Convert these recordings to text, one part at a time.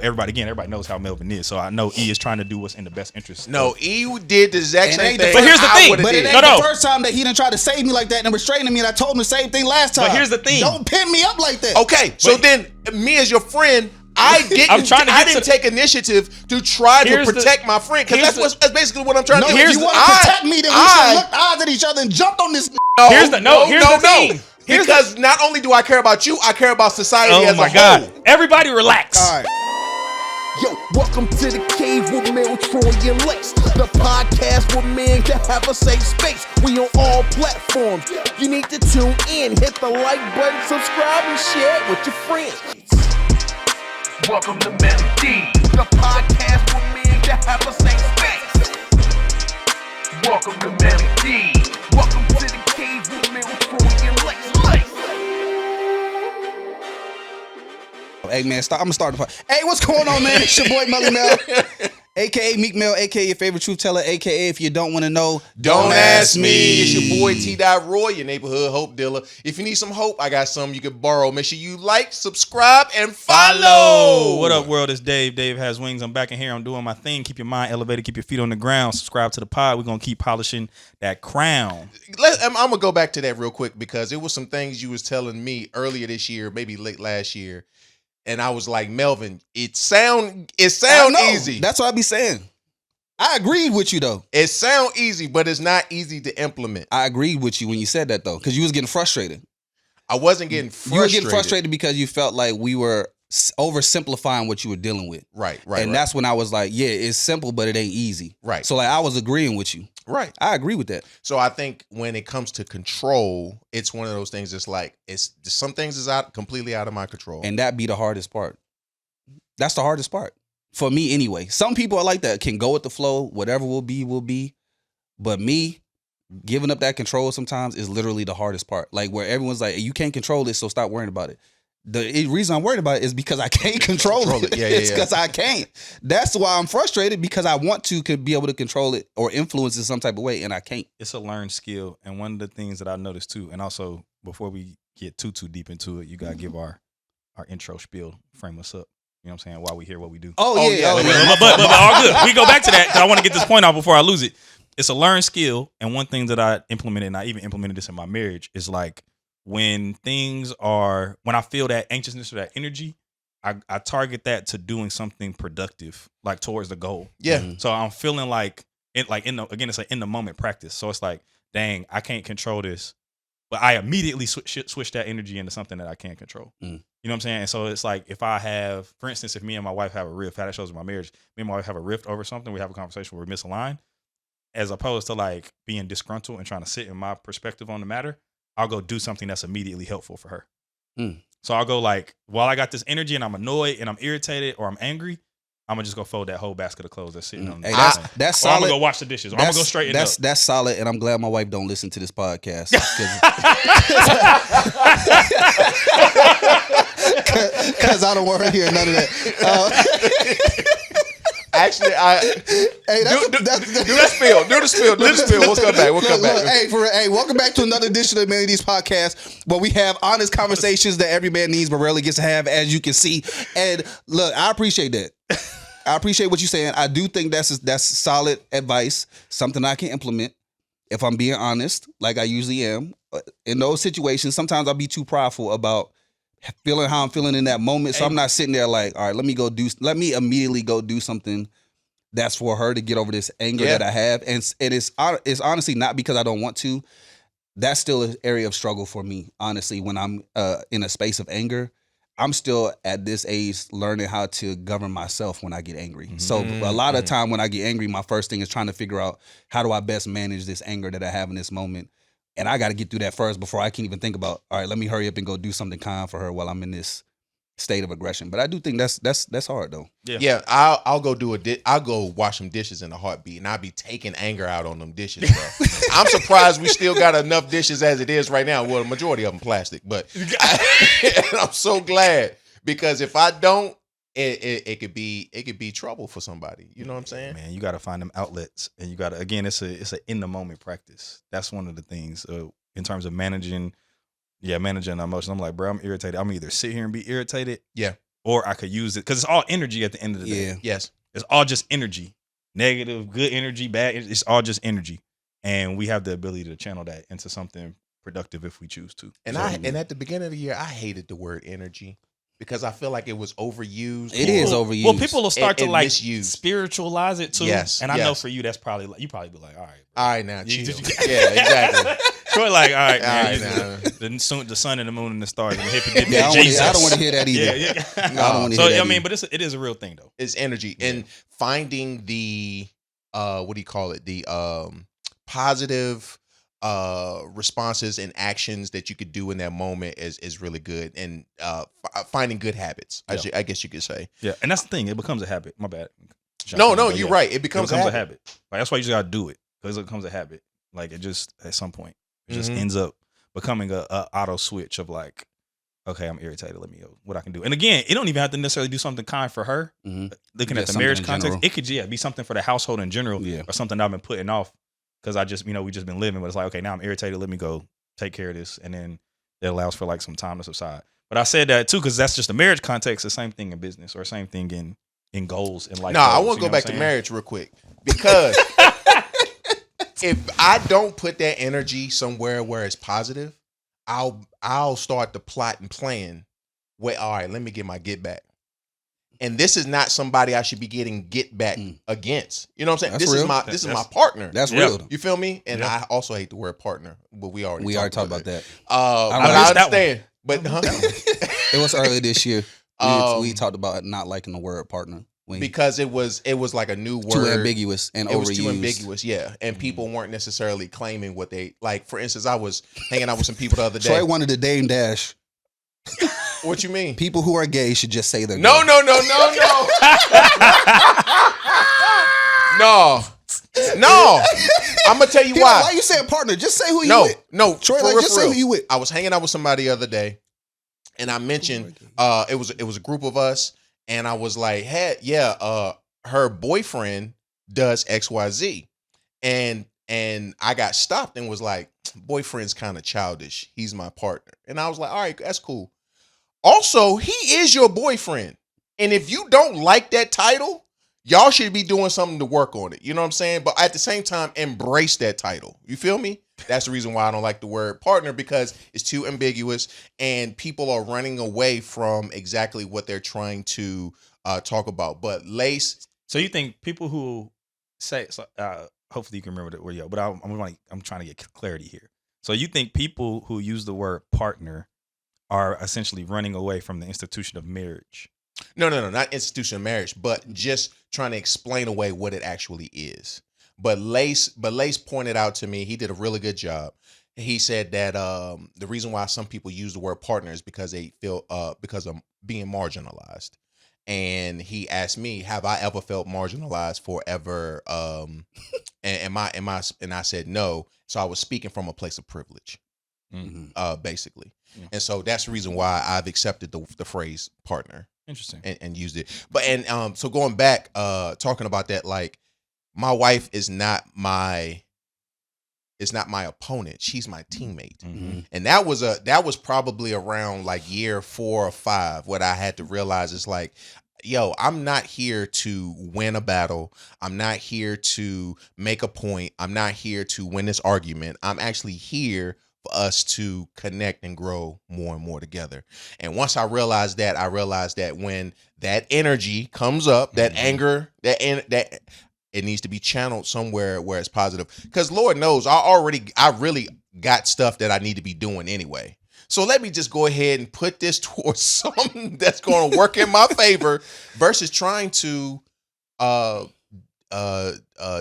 Everybody knows how Melvin is, so I know E is trying to do what's in the best interest. No, E did the exact same thing. But here's the thing. But it ain't the first time that he done tried to save me like that and restraining me, and I told him the same thing last time. But here's the thing. Don't pin me up like that. Okay, so then me as your friend, I didn't take initiative to try to protect my friend, because that's basically what I'm trying to do. If you want to protect me, then we should look eyes at each other and jumped on this. Here's the thing. Because not only do I care about you, I care about society as a whole. Oh my God. Everybody relax. All right. Yo, welcome to the cave with Mel, Troy, and Lex. The podcast where men can have a safe space. We on all platforms. You need to tune in, hit the like button, subscribe, and share it with your friends. Welcome to Melody, the podcast where men can have a safe space. Welcome to Melody. Welcome to the cave with Mel, Troy, and Lex. Hey man, I'm gonna start the part. Hey, what's going on, man? It's your boy Melly Mel, aka Meek Mel, aka your favorite truth teller, aka if you don't want to know, don't ask me. It's your boy T. Roy, your neighborhood hope dealer. If you need some hope, I got some you can borrow. Make sure you like, subscribe, and follow. What up, world? It's Dave. Dave has wings. I'm back in here. I'm doing my thing. Keep your mind elevated. Keep your feet on the ground. Subscribe to the pod. We're gonna keep polishing that crown. I'm gonna go back to that real quick, because it was some things you was telling me earlier this year, maybe late last year. And I was like, Melvin, it sound easy. That's what I be saying. I agreed with you though. It sound easy, but it's not easy to implement. I agreed with you when you said that though, because you was getting frustrated. I wasn't getting frustrated. You were getting frustrated because you felt like we were oversimplifying what you were dealing with. Right. And that's when I was like, yeah, it's simple, but it ain't easy. Right. So like I was agreeing with you. Right. I agree with that. So I think when it comes to control, it's one of those things that's like, it's some things is completely out of my control. And that be the hardest part. That's the hardest part. For me anyway. Some people are like that, can go with the flow, whatever will be, will be. But me, giving up that control sometimes is literally the hardest part. Like where everyone's like, you can't control this, so stop worrying about it. The reason I'm worried about it is because I can't control it. It's because I can't. That's why I'm frustrated, because I want to be able to control it or influence it some type of way, and I can't. It's a learned skill, and one of the things that I noticed too, and also before we get too deep into it, you gotta give our intro spiel, frame us up. You know what I'm saying? Why we hear what we do. Oh yeah. But all good. We go back to that because I want to get this point out before I lose it. It's a learned skill, and one thing that I implemented, and I even implemented this in my marriage, is like, when I feel that anxiousness or that energy, I target that to doing something productive, like towards the goal. Yeah. Mm-hmm. So I'm feeling like it's like in the moment practice. So it's like, dang, I can't control this, but I immediately switch that energy into something that I can control. Mm. You know what I'm saying? And so it's like, if I have, for instance, if me and my wife have a rift, how that shows in my marriage, me and my wife have a rift over something, we have a conversation where we're misaligned, as opposed to like being disgruntled and trying to sit in my perspective on the matter, I'll go do something that's immediately helpful for her. Mm. So I'll go like, while I got this energy and I'm annoyed and I'm irritated or I'm angry, I'm gonna just go fold that whole basket of clothes that's sitting on the that's or solid. I'm gonna go wash the dishes. Or I'm gonna go straighten up. That's solid, and I'm glad my wife don't listen to this podcast. Because I don't want to hear none of that. Actually, do the spill. We'll come back. Hey, welcome back to another edition of Amenities Podcast, where we have honest conversations that every man needs but rarely gets to have, as you can see. And look, I appreciate that. I appreciate what you're saying. I do think that's solid advice, something I can implement if I'm being honest, like I usually am. In those situations, sometimes I'll be too prideful about feeling how I'm feeling in that moment. So I'm not sitting there like, all right, let me immediately go do something that's for her to get over this anger that I have. And it's honestly not because I don't want to. That's still an area of struggle for me, honestly. When I'm in a space of anger, I'm still at this age learning how to govern myself when I get angry. Mm-hmm. So a lot of time when I get angry, my first thing is trying to figure out, how do I best manage this anger that I have in this moment? And I got to get through that first before I can even think about, all right, let me hurry up and go do something kind for her while I'm in this state of aggression. But I do think that's hard though. Yeah. I'll go I'll go wash some dishes in a heartbeat, and I'll be taking anger out on them dishes, bro. I'm surprised we still got enough dishes as it is right now. Well, the majority of them plastic, but I'm so glad, because if I don't, it could be trouble for somebody. You know what I'm saying? Man, you got to find them outlets, and you got to, again, it's a in the moment practice. That's one of the things in terms of managing emotions. I'm like, bro, I'm irritated. I'm either sit here and be irritated, or I could use it because it's all energy at the end of the day. Yeah. Yes. It's all just energy, negative, good energy, bad. It's all just energy, and we have the ability to channel that into something productive if we choose to. And So, and at the beginning of the year, I hated the word energy because I feel like it was overused. It is overused. Well, people will start And to like misused. spiritualize it too. Yes, and I know yes. for you, that's probably like, you probably be like, all right, bro. All right, now You- chill. you- Yeah, exactly. Troy like, all right, man. All right, the sun and the moon and the stars and the hippie dippy Yeah, Jesus. I don't want to hear that either. Yeah, yeah. No, I don't want to So hear that I mean, either. but it is a real thing though. It's energy and finding the what do you call it? The positive responses and actions that you could do in that moment is really good, and finding good habits. I guess you could say. Yeah, and that's the thing. It becomes a habit. My bad. No, But you're yeah, right. It becomes, a habit. Like that's why you just gotta do it because it becomes a habit. Like it just at some point it just ends up becoming a auto switch of like, okay, I'm irritated. Let me go. What I can do. And again, it don't even have to necessarily do something kind for her. Mhm. Looking Yeah, at the something marriage in context, general. it could be something for the household in general, Yeah. or something I've been putting off because I just we just been living. But it's like, okay, now I'm irritated. Let me go take care of this, and then it allows for like some time to subside. But I said that too because that's just the marriage context. The same thing in business or same thing in goals in life. No, I goals, want you to know go back what I'm to saying? marriage real quick because if I don't put that energy somewhere where it's positive, I'll start to plot and plan. Wait, all right, let me get my get back. And this is not somebody I should be getting get back against. You know what I'm saying? That's This real. is my this is my partner. That's Yeah. real. You feel me? And Yeah. I also hate the word partner, but we already We already talked about that. But I I missed that understand. But It was earlier this year. Um, We talked about not liking the word partner. because it was like a new word. Too ambiguous and It overused. was too ambiguous, yeah. And people weren't necessarily claiming what they like. For instance, I was hanging out with some people the other day. Troy wanted to Dame Dash. What you mean? People who are gay should just say they're No, gay. no. No. I'm gonna tell you Yeah, why. why you saying partner? Just say who you No, with. no. Troy, for like, real, just for say real. who you with. I was hanging out with somebody the other day, and I mentioned it was a group of us, and I was like, hey, yeah, her boyfriend does XYZ. And I got stopped and was like, boyfriend's kind of childish. He's my partner. And I was like, all right, that's cool. Also, he is your boyfriend. And if you don't like that title, y'all should be doing something to work on it. You know what I'm saying? But at the same time, embrace that title. You feel me? That's the reason why I don't like the word partner, because it's too ambiguous and people are running away from exactly what they're trying to talk about. But Lace, So you think people who say, hopefully you can remember the word, but I'm trying to get clarity here. So you think people who use the word partner are essentially running away from the institution of marriage? no, not institution of marriage, but just trying to explain away what it actually is. But Lace pointed out to me, he did a really good job. He said that the reason why some people use the word partner is because they feel because of being marginalized. And he asked me, have I ever felt marginalized forever? And I said no. So I was speaking from a place of privilege, basically. Yeah. And so that's the reason why I've accepted the phrase partner Interesting. and used it. But so going back, talking about that, like my wife is not my opponent. She's my teammate. Mm-hmm. And that was probably around like year 4 or 5 what I had to realize is like, yo, I'm not here to win a battle. I'm not here to make a point. I'm not here to win this argument. I'm actually here for us to connect and grow more and more together. And once I realized that when that energy comes up, that anger, that it needs to be channeled somewhere where it's positive. Because Lord knows, I really got stuff that I need to be doing anyway. So let me just go ahead and put this towards something that's going to work in my favor versus trying to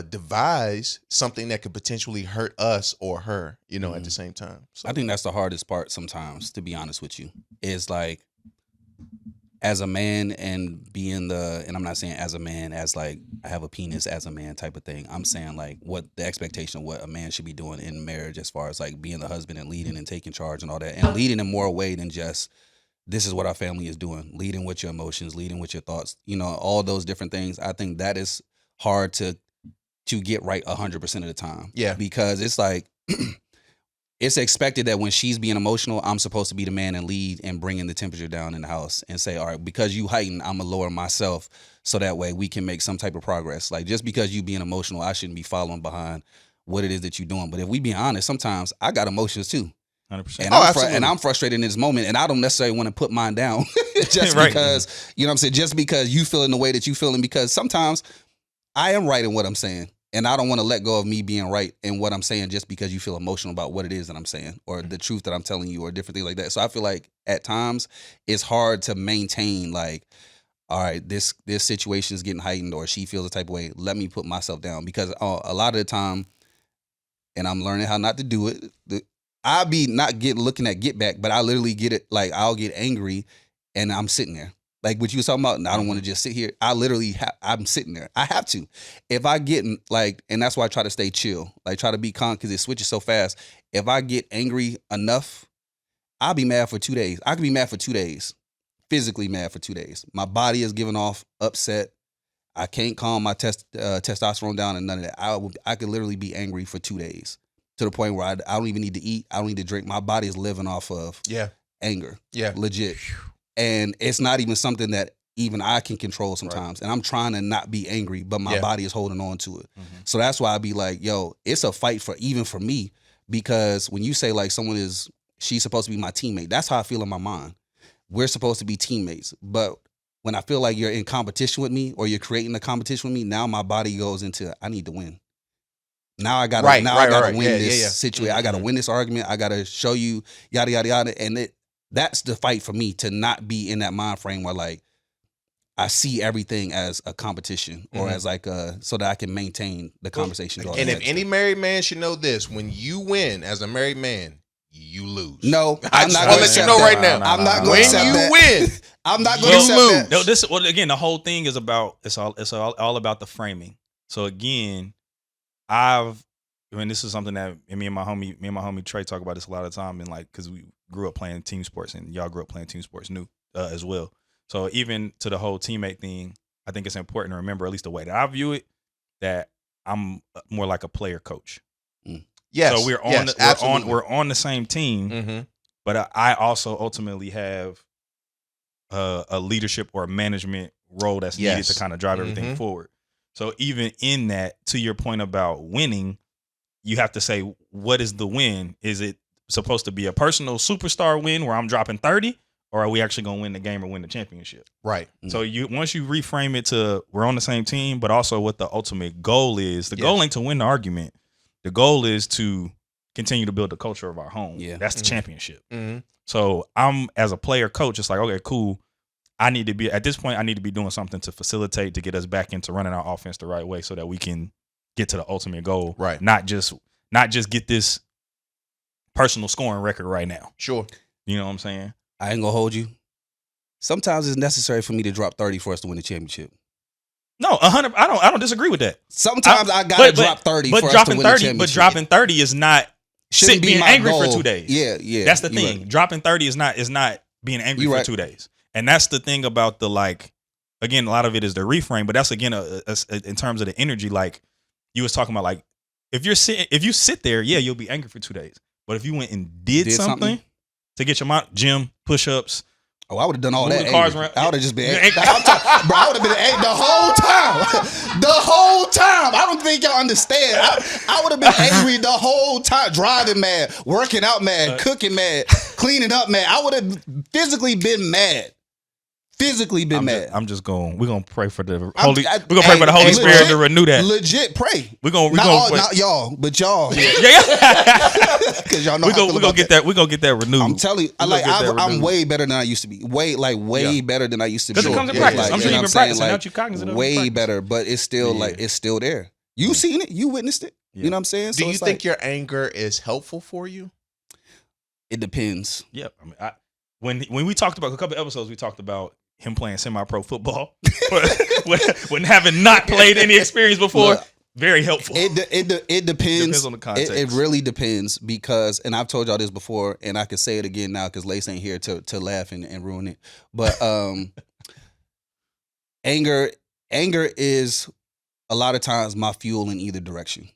devise something that could potentially hurt us or her, at the same time. So I think that's the hardest part sometimes, to be honest with you, is like as a man and I'm not saying as a man as like I have a penis as a man type of thing. I'm saying like what the expectation of what a man should be doing in marriage as far as like being the husband and leading and taking charge and all that, and leading in more a way than just this is what our family is doing, leading with your emotions, leading with your thoughts, all those different things. I think that is hard to get right 100% of the time. Yeah. Because it's like it's expected that when she's being emotional, I'm supposed to be the man and lead and bringing the temperature down in the house and say, all right, because you heighten, I'm gonna lower myself so that way we can make some type of progress. Like just because you being emotional, I shouldn't be following behind what it is that you're doing. But if we be honest, sometimes I got emotions too. 100%. And I'm frustrated in this moment, and I don't necessarily want to put mine down just Right. because, you know what I'm saying, just because you feeling the way that you feeling, because sometimes I am right in what I'm saying. And I don't want to let go of me being right in what I'm saying just because you feel emotional about what it is that I'm saying or the truth that I'm telling you or different things like that. So I feel like at times it's hard to maintain like, all right, this situation is getting heightened or she feels a type of way. Let me put myself down because a lot of the time, and I'm learning how not to do it. I'll be not looking at get back, but I literally get it. Like I'll get angry and I'm sitting there. Like what you was talking about, I don't want to just sit here. I literally, I'm sitting there. I have to. If I get like, and that's why I try to stay chill. Like try to be calm because it switches so fast. If I get angry enough, I'll be mad for 2 days. I could be mad for 2 days. Physically mad for 2 days. My body is giving off upset. I can't calm my testosterone down and none of that. I could literally be angry for 2 days to the point where I don't even need to eat. I don't need to drink. My body is living off of anger. Yeah. Legit. And it's not even something that even I can control sometimes. Right. And I'm trying to not be angry, but my body is holding on to it. Mm-hmm. So that's why I be like, yo, it's a fight even for me, because when you say like she's supposed to be my teammate, that's how I feel in my mind. We're supposed to be teammates. But when I feel like you're in competition with me or you're creating a competition with me, now my body goes into, I need to win. Now I gotta win this situation. Mm-hmm. I gotta win this argument. I gotta show you yada yada yada. And that's the fight for me, to not be in that mind frame where like I see everything as a competition or as like so that I can maintain the conversation. And if any married man should know this, when you win as a married man, you lose. No, I'm not going to let you know right now. I'm not going to accept that. When you win, I'm not going to accept that. No, again, the whole thing is about it's all about the framing. So again, this is something that me and my homie Trey talk about this a lot of time, and like because we grew up playing team sports and y'all grew up playing team sports as well. So even to the whole teammate thing, I think it's important to remember, at least the way that I view it, that I'm more like a player coach. Yes. So we're on the same team, but I also ultimately have a leadership or a management role that's needed to kind of drive everything forward. So even in that, to your point about winning, you have to say, what is the win? Is it supposed to be a personal superstar win where I'm dropping 30? Or are we actually going to win the game or win the championship? Right. So once you reframe it to we're on the same team, but also what the ultimate goal is, the goal ain't to win the argument. The goal is to continue to build the culture of our home. Yeah. That's the championship. So I'm, as a player coach, it's like, okay, cool. At this point, I need to be doing something to facilitate, to get us back into running our offense the right way so that we can get to the ultimate goal. Right. Not just get this personal scoring record right now. Sure. You know what I'm saying? I ain't gonna hold you. Sometimes it's necessary for me to drop 30 for us to win the championship. No, 100. I don't disagree with that. Sometimes I gotta drop 30 for us to win the championship. But dropping 30 is not being angry for 2 days. Yeah. That's the thing. Right. Dropping 30 is not being angry for 2 days. And that's the thing about the, like, again, a lot of it is the reframe. But that's again in terms of the energy. Like you was talking about, like if you sit there, you'll be angry for 2 days. But if you went and did something to get your mind, gym, push-ups. Oh, I would have done all that. I would have just been angry. Bro, I would have been angry the whole time. The whole time. I don't think y'all understand. I would have been angry the whole time. Driving mad, working out mad, cooking mad, cleaning up mad. I would have physically been mad. We're gonna pray for the Holy Spirit to renew that. Legit pray. Not y'all, but y'all. Because y'all know we're gonna get that renewed. I'm telling you, I'm way better than I used to be. Way better than I used to be. Because it comes in practice. I'm sure you've been practicing. Aren't you cognizant of it? Way better, but it's still it's still there. You seen it, you witnessed it. Yeah. You know what I'm saying? Do you think your anger is helpful for you? It depends. Yeah. I mean, when we talked about a couple of episodes, we talked about him playing semi-pro football when having not played any experience before. Look, very helpful. It depends. Depends on the context. It really depends because, and I've told y'all this before, and I can say it again now because Lace ain't here to laugh and ruin it. But anger is a lot of times my fuel in either direction.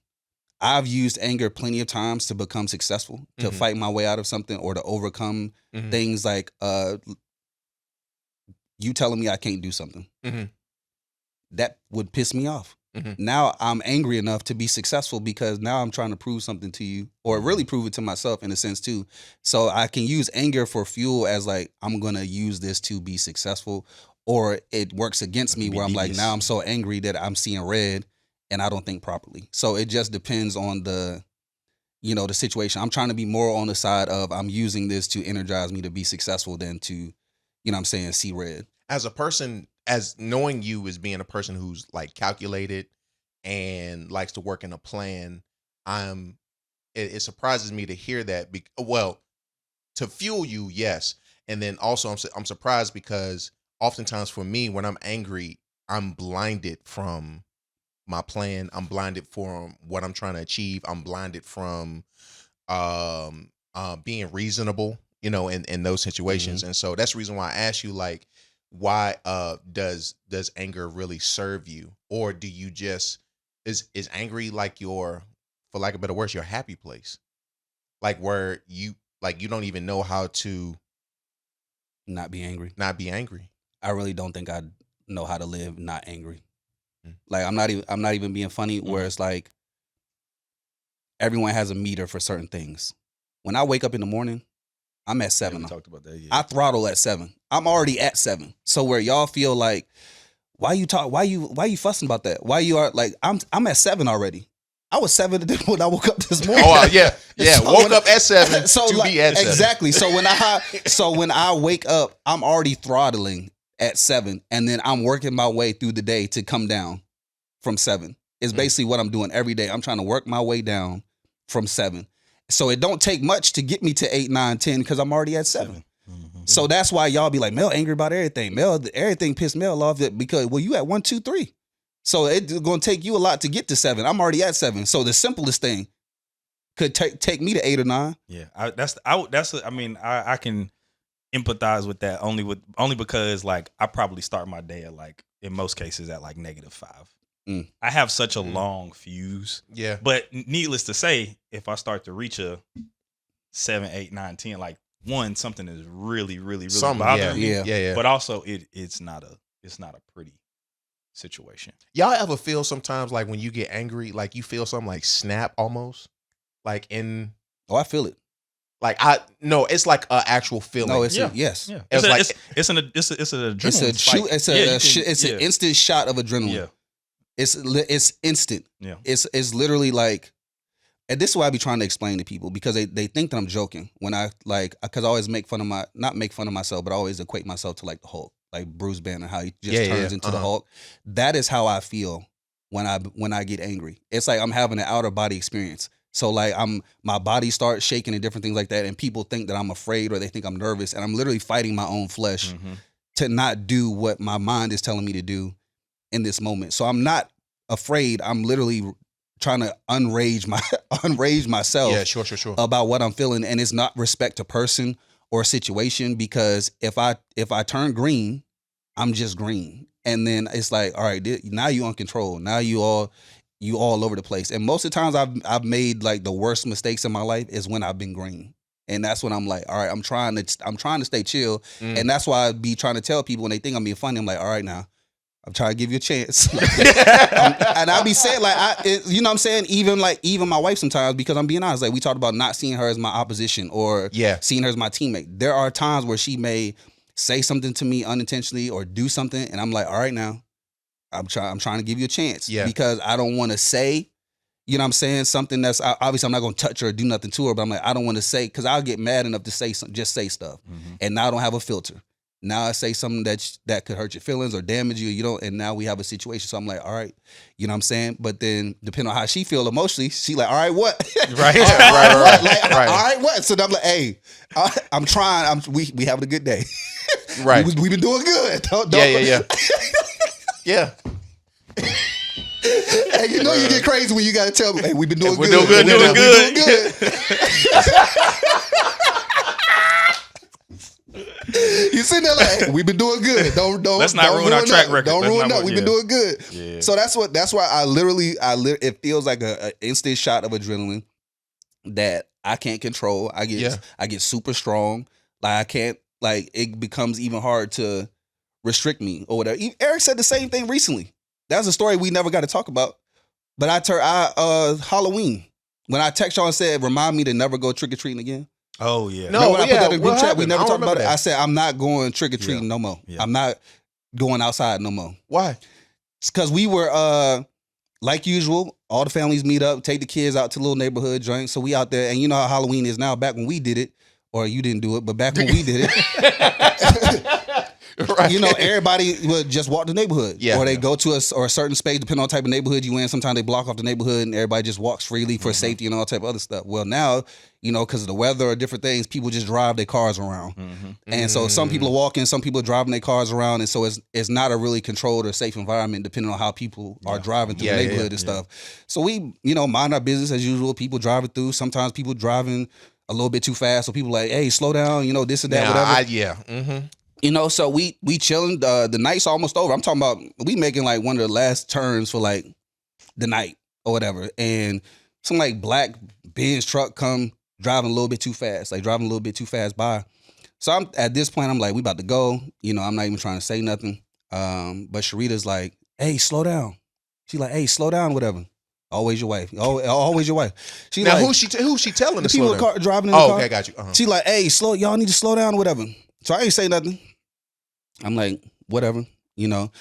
I've used anger plenty of times to become successful, to fight my way out of something or to overcome things like you telling me I can't do something. That would piss me off. Now I'm angry enough to be successful because now I'm trying to prove something to you, or really prove it to myself in a sense too. So I can use anger for fuel as like, I'm going to use this to be successful, or it works against me where I'm like, now I'm so angry that I'm seeing red and I don't think properly. So it just depends on the situation. I'm trying to be more on the side of I'm using this to energize me to be successful than to, see red. As a person, as knowing you as being a person who's like calculated and likes to work in a plan, it surprises me to hear that. To fuel you, yes. And then also I'm surprised because oftentimes for me, when I'm angry, I'm blinded from my plan. I'm blinded from what I'm trying to achieve. I'm blinded from being reasonable, in those situations. And so that's the reason why I asked you, like, why does anger really serve you? Or do you just is angry like your, for lack of a better words, your happy place? Like where you don't even know how to not be angry. I really don't think I know how to live not angry. Like I'm not even being funny, where it's like everyone has a meter for certain things. When I wake up in the morning, I'm at 7. We talked about that. Yeah. I throttle at 7. I'm already at 7. So where y'all feel like, why you fussing about that? Why you are like, I'm at 7 already. I was 7 when I woke up this morning. Oh yeah. So woke up at 7 to be at 7. Exactly. So when I wake up, I'm already throttling at 7, and then I'm working my way through the day to come down from 7. It's basically what I'm doing every day. I'm trying to work my way down from 7. So it don't take much to get me to 8, 9, 10 because I'm already at 7. So that's why y'all be like, Mel angry about everything. Everything pissed Mel off because, well, you at 1, 2, 3. So it's going to take you a lot to get to 7. I'm already at 7. So the simplest thing could take me to 8 or 9. Yeah, I can empathize with that only because like I probably start my day at like, in most cases, at like -5. I have such a long fuse. Yeah. But needless to say, if I start to reach a 7, 8, 9, 10, like something is really, really, really bothering me. Yeah. But also it's not a pretty situation. Y'all ever feel sometimes like when you get angry, like you feel something like snap almost? Like in I feel it. Like it's like an actual feeling. No, yes. Yeah. It's an adrenaline spike. It's an instant shot of adrenaline. Yeah. It's instant. Yeah. It's literally like, and this is why I be trying to explain to people, because they think that I'm joking when I because I always not make fun of myself, but I always equate myself to like the Hulk, like Bruce Banner, how he just turns into the Hulk. That is how I feel when I get angry. It's like I'm having an outer body experience. So like my body starts shaking and different things like that, and people think that I'm afraid or they think I'm nervous, and I'm literally fighting my own flesh to not do what my mind is telling me to do in this moment. So I'm not afraid. I'm literally trying to unrage myself. Yeah, sure. About what I'm feeling, and it's not respect to person or situation, because if I turn green, I'm just green, and then it's like, all right, now you on control. Now you all over the place. And most of the times I've made like the worst mistakes in my life is when I've been green. And that's when I'm like, all right, I'm trying to stay chill. And that's why I be trying to tell people when they think I'm being funny, I'm like, all right, now I'm trying to give you a chance. And I be saying like, you know what I'm saying? Even my wife sometimes, because I'm being honest, like we talked about not seeing her as my opposition or seeing her as my teammate. There are times where she may say something to me unintentionally or do something. And I'm like, all right, now I'm trying to give you a chance, because I don't want to say, you know what I'm saying, something that's obviously I'm not going to touch her or do nothing to her, but I'm like, I don't want to say, because I'll get mad enough to say something, just say stuff. And now I don't have a filter. Now I say something that could hurt your feelings or damage you, and now we have a situation. So I'm like, all right, you know what I'm saying? But then depending on how she feel emotionally, she like, all right, what? Right. Right. All right, what? So I'm like, hey, I'm trying. We having a good day. Right. We've been doing good. Yeah. Yeah. Hey, you know you get crazy when you got to tell me, hey, we've been doing good. We're doing good. You sitting there like, hey, we've been doing good. Don't Let's not ruin our track record. Don't ruin that. We've been doing good. Yeah. So that's why it feels like a instant shot of adrenaline that I can't control. I get super strong. Like I can't, like it becomes even hard to restrict me or whatever. Eric said the same thing recently. That's a story we never got to talk about. But Halloween, when I text y'all and said, remind me to never go trick-or-treating again. Oh, yeah. No, when I put that in the group chat, we never talked about it. That. I said, I'm not going trick-or-treating no more. Yeah. I'm not going outside no more. Why? It's because we were, like usual, all the families meet up, take the kids out to little neighborhood joints. So we out there, and you know how Halloween is now. Back when we did it, or you didn't do it, but back when we did it, Right. you know, everybody would just walk the neighborhood. Yeah. Or they go to a certain space, depending on the type of neighborhood you in. Sometimes they block off the neighborhood and everybody just walks freely for safety and all type of other stuff. Well, now, you know, because of the weather or different things, people just drive their cars around. And so some people are walking, some people are driving their cars around. And so it's not a really controlled or safe environment depending on how people are driving through the neighborhood and stuff. So we, you know, mind our business as usual. People driving through. Sometimes people driving a little bit too fast. So people like, hey, slow down, you know, this and that, whatever. You know, so we chilling. The night's almost over. I'm talking about we making like one of the last turns for like the night or whatever. And some like black Benz truck come driving a little bit too fast, by. So I'm at this point, I'm like, we about to go. You know, I'm not even trying to say nothing. But Sharita's like, hey, slow down. She's like, hey, slow down, whatever. Always your wife. Always your wife. She Now like, who's she telling the to slow people down? driving in the car. Okay, got you. She like, hey, y'all need to slow down, whatever. So I ain't say nothing. I'm like, whatever, you know.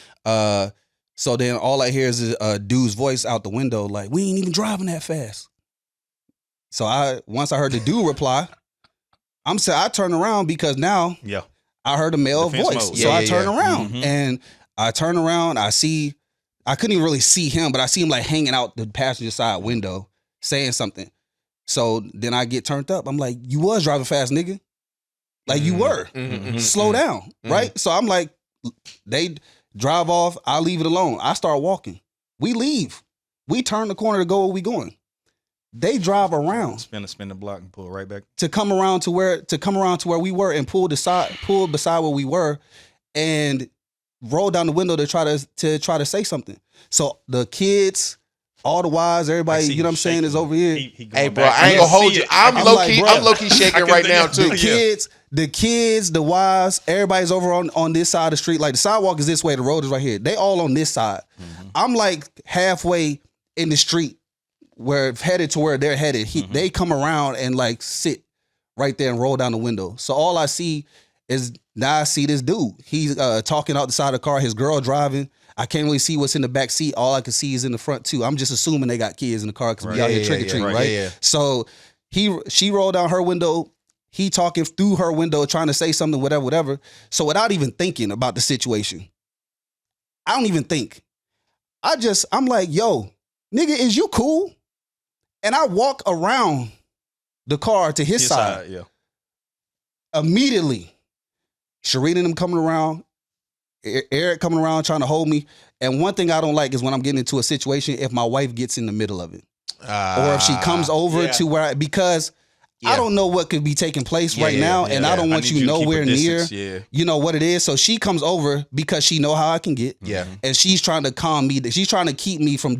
So then all I hear is a dude's voice out the window, like, we ain't even driving that fast. So once I heard the dude reply, I turn around because now I heard a male Defense voice. mode. So I turn around Mhm. and I turn around, I couldn't even really see him, but I see him like hanging out the passenger side window saying something. So then I get turned up. I'm like, you was driving fast, nigga. Like you were. Slow down, right? So I'm like, they drive off. I leave it alone. I start walking. We leave. We turn the corner to go where we going. They drive around. Spin the block and pull right back. To come around to where we were and pull beside where we were and roll down the window to try to say something. So the kids, all the wives, everybody, you know what I'm saying, is over here. Hey, bro, I ain't gonna hold you. I'm low key shaking right now too. The kids, the wives, everybody's over on this side of the street. Like the sidewalk is this way, the road is right here. They all on this side. I'm like halfway in the street where headed to where they're headed. They come around and like sit right there and roll down the window. So all I see is now I see this dude. He's talking out the side of the car. His girl driving. I can't really see what's in the back seat. All I can see is in the front too. I'm just assuming they got kids in the car because we out here trick or treating, right? So she rolled down her window. He talking through her window, trying to say something, whatever. So without even thinking about the situation, I don't even think. I'm like, yo, nigga, is you cool? And I walk around the car to his side. Immediately, Sharita and them coming around, Eric coming around trying to hold me. And one thing I don't like is when I'm getting into a situation, if my wife gets in the middle of it. Or if she comes over to where, because I don't know what could be taking place right now, and I don't want you nowhere near, you know what it is. So she comes over because she know how I can get, and she's trying to calm me. She's trying to keep me from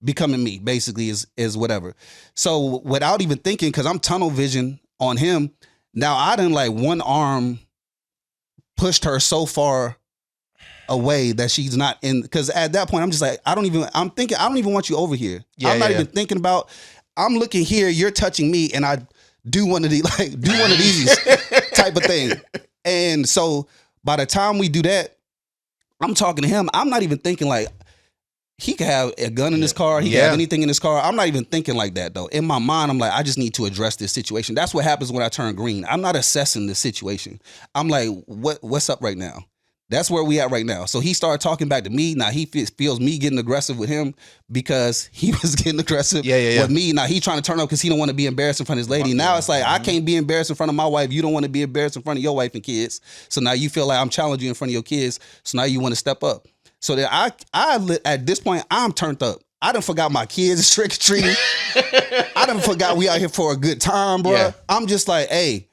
becoming me. Basically, is whatever. So without even thinking, because I'm tunnel vision on him, now I done like one arm pushed her so far away that she's not in. Because at that point, I'm just like, I'm thinking, I don't even want you over here. I'm not even thinking about. I'm looking here, you're touching me, and I do one of these type of thing. And so by the time we do that, I'm talking to him. I'm not even thinking like he could have a gun in his car. He could have anything in his car. I'm not even thinking like that though. In my mind, I'm like, I just need to address this situation. That's what happens when I turn green. I'm not assessing the situation. I'm like, what's up right now? That's where we at right now. So he started talking back to me. Now he feels me getting aggressive with him because he was getting aggressive with me. Now he trying to turn up because he don't want to be embarrassed in front of his lady. Now it's like, I can't be embarrassed in front of my wife. You don't want to be embarrassed in front of your wife and kids. So now you feel like I'm challenging you in front of your kids. So now you want to step up. So then I at this point, I'm turned up. I done forgot my kids trick or treating. I done forgot we out here for a good time, bro. I'm just like, hey,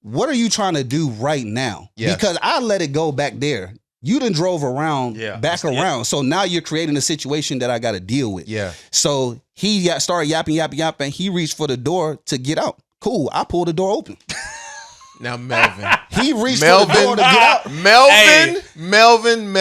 what are you trying to do right now? Yes. Because I let it go back there. You done drove around, back around. So now you're creating a situation that I got to deal with. Yeah. So he started yapping. He reached for the door to get out. Cool. I pulled the door open. Now Melvin. He reached for the door to get out. Melvin.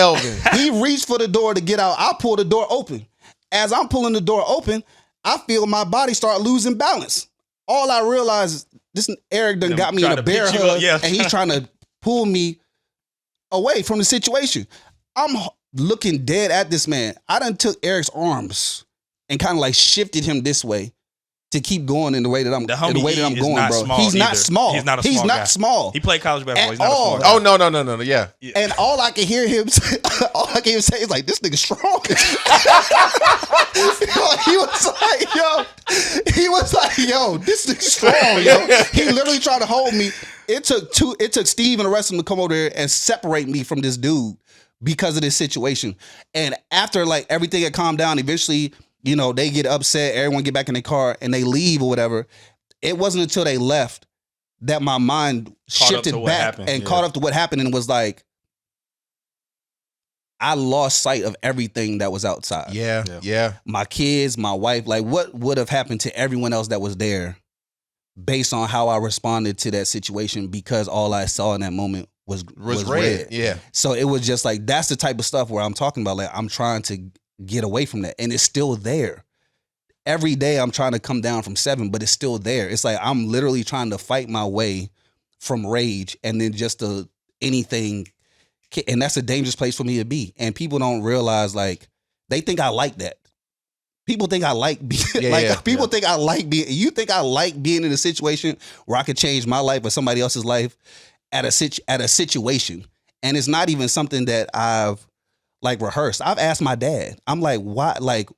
He reached for the door to get out. I pulled the door open. As I'm pulling the door open, I feel my body start losing balance. All I realize is this Eric done got me in a bear hug, and he's trying to pull me away from the situation. I'm looking dead at this man. I done took Eric's arms and kind of like shifted him this way to keep going in the way that I'm going, bro. He's not small. He's not a small He's guy. not small. He played college basketball. He's At not all. a small guy. Oh no. Yeah. And all I can hear him say, is like, this nigga strong. He was like, yo, this nigga strong, yo. He literally tried to hold me. It took Steve and the rest of them to come over there and separate me from this dude because of this situation. And after like everything had calmed down, eventually, you know, they get upset, everyone get back in their car and they leave or whatever. It wasn't until they left that my mind shifted back and caught up to what happened and was like, I lost sight of everything that was outside. Yeah. My kids, my wife, like what would have happened to everyone else that was there based on how I responded to that situation because all I saw in that moment was red. Yeah. So it was just like, that's the type of stuff where I'm talking about, like, I'm trying to get away from that. And it's still there. Every day I'm trying to come down from 7, but it's still there. It's like, I'm literally trying to fight my way from rage and then just anything. And that's a dangerous place for me to be. And people don't realize, like, they think I like that. People think I like being think I like being. You think I like being in a situation where I could change my life or somebody else's life at a situation, and it's not even something that I've like rehearssed. I've asked my dad. I'm like, why? Like,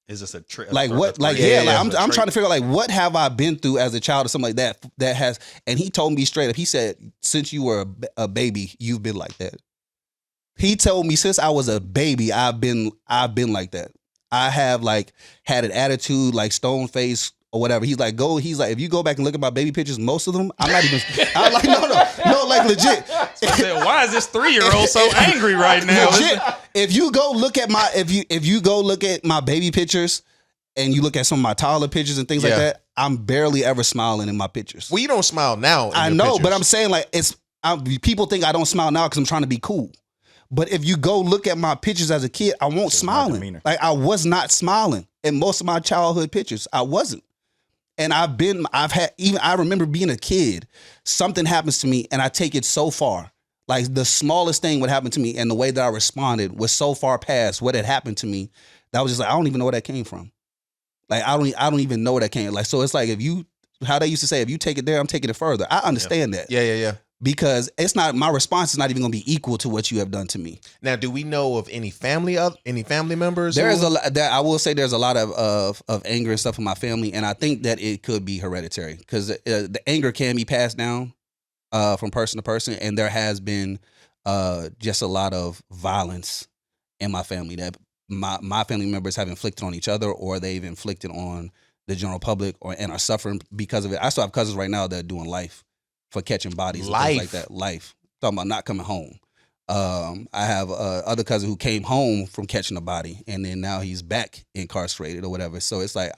is this a trick? Like what? Like I'm trying to figure out like what have I been through as a child or something like that that has. And he told me straight up. He said, since you were a baby, you've been like that. He told me since I was a baby, I've been like that. I have like had an attitude, like stone face or whatever. He's like, if you go back and look at my baby pictures, most of them, I'm not even, I'm like, no, like legit. So I said, why is this 3-year-old so angry right now? Legit, if you go look at my baby pictures and you look at some of my toddler pictures and things like that, I'm barely ever smiling in my pictures. Well, you don't smile now. I know, but I'm saying like people think I don't smile now because I'm trying to be cool. But if you go look at my pictures as a kid, I won't smiling. Like I was not smiling in most of my childhood pictures. I wasn't. And I remember being a kid, something happens to me and I take it so far. Like the smallest thing would happen to me and the way that I responded was so far past what had happened to me that I was just like, I don't even know where that came from. Like I don't even know where that came. Like, so it's like how they used to say, if you take it there, I'm taking it further. I understand that. Yeah. Because my response is not even going to be equal to what you have done to me. Now, do we know of any family members? There's I will say there's a lot of anger and stuff in my family, and I think that it could be hereditary because the anger can be passed down from person to person, and there has been just a lot of violence in my family that my family members have inflicted on each other, or they've inflicted on the general public, and are suffering because of it. I still have cousins right now that are doing life for catching bodies and things like that. Life. Talking about not coming home. I have other cousin who came home from catching a body and then now he's back incarcerated or whatever. So it's like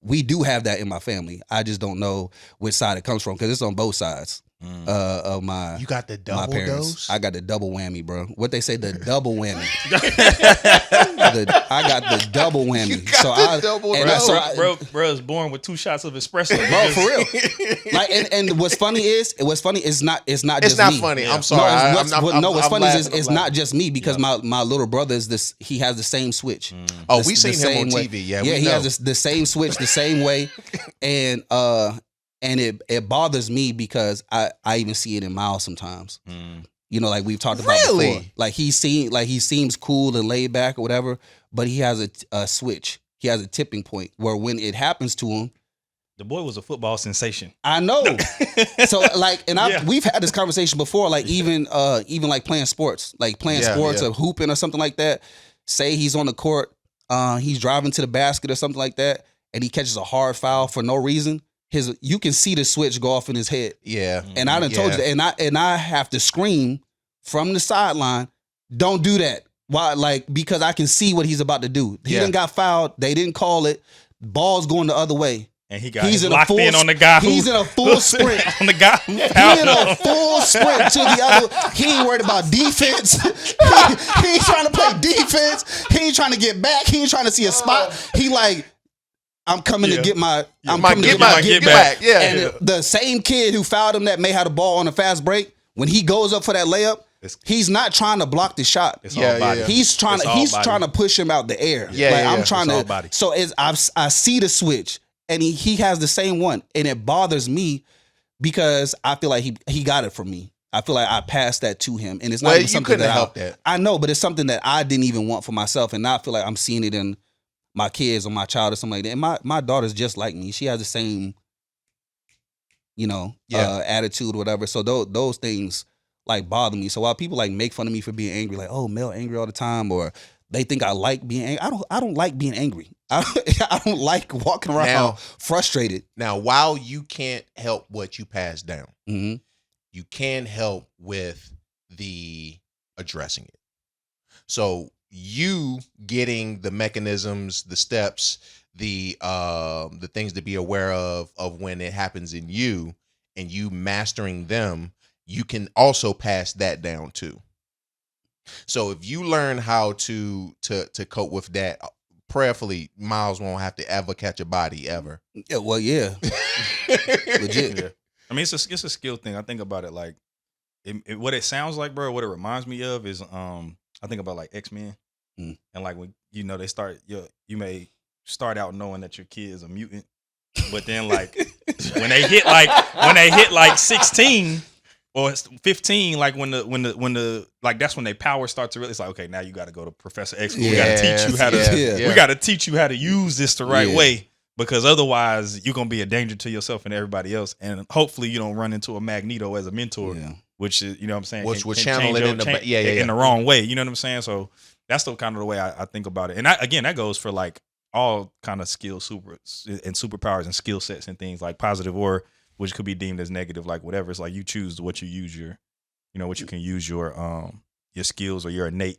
we do have that in my family. I just don't know which side it comes from because it's on both sides of my. You got the double dose? I got the double whammy, bro. What they say, the double whammy. I got the double whammy. Bro is born with 2 shots of espresso. Bro, for real. Like, and what's funny is it's not just me. It's not funny. I'm sorry. What's funny is it's not just me because my little brother is this. He has the same switch. We seen him on TV. Yeah, he has the same switch, the same way, and it bothers me because I even see it in Miles sometimes. You know, like we've talked about before. Like he seems cool and laid back or whatever, but he has a switch. He has a tipping point where when it happens to him, the boy was a football sensation. I know. So like, and we've had this conversation before. Like even like playing sports, or hooping or something like that. Say he's on the court, he's driving to the basket or something like that, and he catches a hard foul for no reason. you can see the switch go off in his head. Yeah. And I done told you that. And I have to scream from the sideline, don't do that. Why? Like, because I can see what he's about to do. He done got fouled. They didn't call it. Ball's going the other way. And he's locked in on the guy he's in a full sprint. On the guy who He fouled in a full sprint to the other. He ain't worried about defense. he ain't trying to play defense. He ain't trying to get back. He ain't trying to see a spot. He like, I'm coming to get my get back. Yeah. And the same kid who fouled him that may have the ball on a fast break, when he goes up for that layup, he's not trying to block the shot. It's all body. He's trying to push him out the air. I'm trying it's to. All body. So I see the switch, and he has the same one, and it bothers me because I feel like he got it from me. I feel like I passed that to him, and it's not even something that help that. I know, but it's something that I didn't even want for myself, and now I feel like I'm seeing it in my kids or my child or something like that. And my daughter's just like me. She has the same, attitude or whatever. So those things like bother me. So while people like make fun of me for being angry, like, oh, Mel angry all the time, or they think I like being angry. I don't like being angry. I don't like walking around frustrated. Now, while you can't help what you pass down, Mm-hmm. you can help with the addressing it. So you getting the mechanisms, the steps, the things to be aware of when it happens in you, and you mastering them, you can also pass that down too. So if you learn how to cope with that, prayerfully, Miles won't have to ever catch a body ever. Yeah, well, yeah, legit. Yeah. I mean, it's a skill thing. I think about it like what it sounds like, bro. What it reminds me of is I think about like X-Men, and like when they start, you may start out knowing that your kid is a mutant, but then like when they hit like 16 or 15, like when the like that's when they power starts to really. It's like, okay, now you got to go to Professor X. We got to teach you how to. We got to teach you how to use this the right way. Because otherwise, you're gonna be a danger to yourself and everybody else, and hopefully, you don't run into a Magneto as a mentor, which is, what I'm saying, which would channel it in the wrong way. You know what I'm saying? So that's the kind of the way I think about it. And that goes for like all kind of skills, superpowers and skill sets and things like positive or which could be deemed as negative, like whatever. It's like you choose what you use what you can use your skills or your innate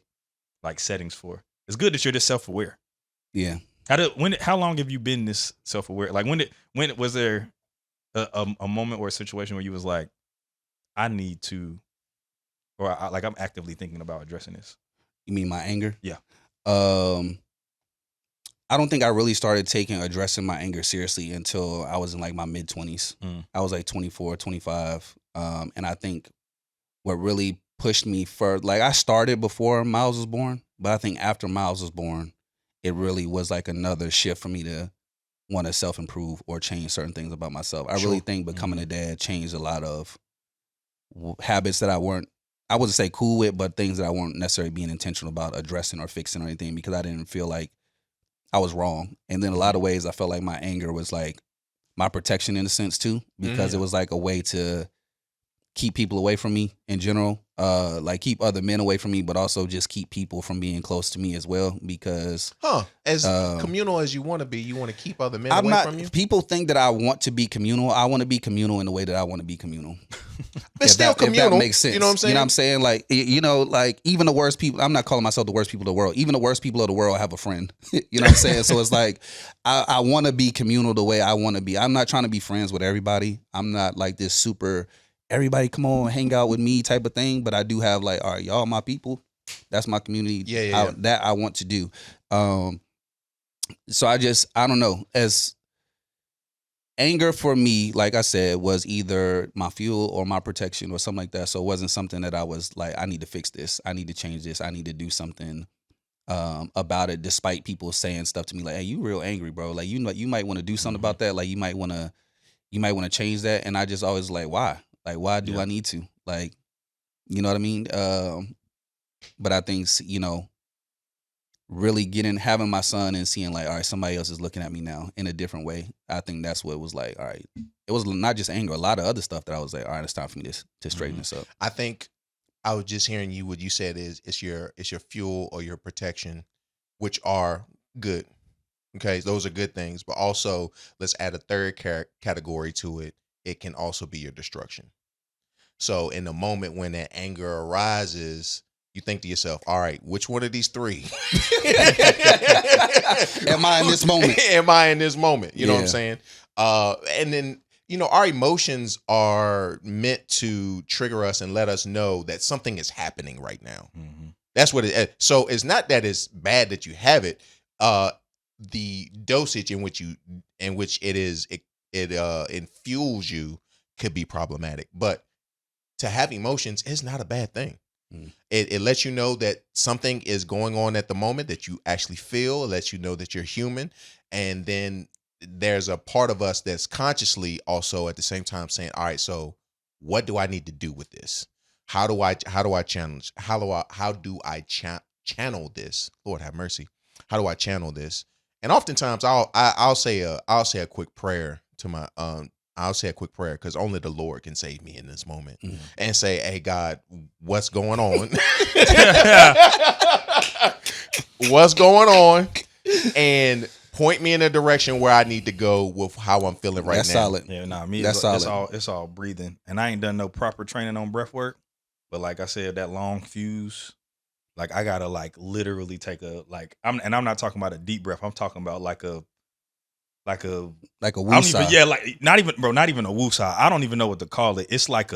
like settings for. It's good that you're just self-aware. Yeah. How long have you been this self-aware? Like when was there a moment or a situation where you was like, I need to, or I'm actively thinking about addressing this? You mean my anger? Yeah. I don't think I really started addressing my anger seriously until I was in like my mid-20s. I was like 24, 25. And I think what really pushed me further, like I started before Miles was born, but I think after Miles was born, it really was like another shift for me to want to self-improve or change certain things about myself. I really think becoming a dad changed a lot of habits that I wouldn't say cool with, but things that I weren't necessarily being intentional about addressing or fixing or anything, because I didn't feel like I was wrong. And then a lot of ways I felt like my anger was like my protection in a sense too, because it was like a way to keep people away from me in general, like keep other men away from me, but also just keep people from being close to me as well. Because as communal as you want to be, you want to keep other men away from you. People think that I want to be communal. I want to be communal in the way that I want to be communal. But still communal. If that makes sense. You know what I'm saying? You know what I'm saying? Like, like even the worst people, I'm not calling myself the worst people of the world. Even the worst people of the world have a friend. You know what I'm saying? So it's like, I want to be communal the way I want to be. I'm not trying to be friends with everybody. I'm not like this super, everybody come on, hang out with me type of thing. But I do have like, all right, y'all my people. That's my community. That I want to do. So I don't know. As anger for me, like I said, was either my fuel or my protection or something like that. So it wasn't something that I was like, I need to fix this. I need to change this. I need to do something about it, despite people saying stuff to me like, hey, you real angry, bro. Like, you might want to do something about that. Like you might want to change that. And I just always like, why? Like, why do I need to? Like, you know what I mean? But I think, really having my son and seeing like, all right, somebody else is looking at me now in a different way. I think that's what it was like. All right, it was not just anger, a lot of other stuff that I was like, all right, it's time for me to straighten this up. I think I was just hearing you. What you said is it's your fuel or your protection, which are good. Okay, those are good things, but also let's add a third category to it. It can also be your destruction. So in the moment when that anger arises, you think to yourself, all right, which one of these three Am I in this moment? am I in this moment? You know what I'm Yeah. saying? And then, our emotions are meant to trigger us and let us know that something is happening right now. Mm-hmm. That's what it. So it's not that it's bad that you have it. The dosage in which it infuels you could be problematic. But to have emotions is not a bad thing. It lets you know that something is going on at the moment that you actually feel. It lets you know that you're human, and then there's a part of us that's consciously also at the same time saying, all right, so what do I need to do with this? How do I channel this? Lord have mercy. How do I channel this? And oftentimes I'll say a quick prayer to my I'll say a quick prayer because only the Lord can save me in this moment, and say, hey God, what's going on? What's going on? And point me in a direction where I need to go with how I'm feeling right That's now. solid. Yeah, nah, me, That's solid. it's all breathing. And I ain't done no proper training on breath work. But like I said, that long fuse, like I gotta like literally take I'm not talking about a deep breath. I'm talking about like a Like a I don't woosah. even, yeah, like not even a woosah. I don't even know what to call it. It's like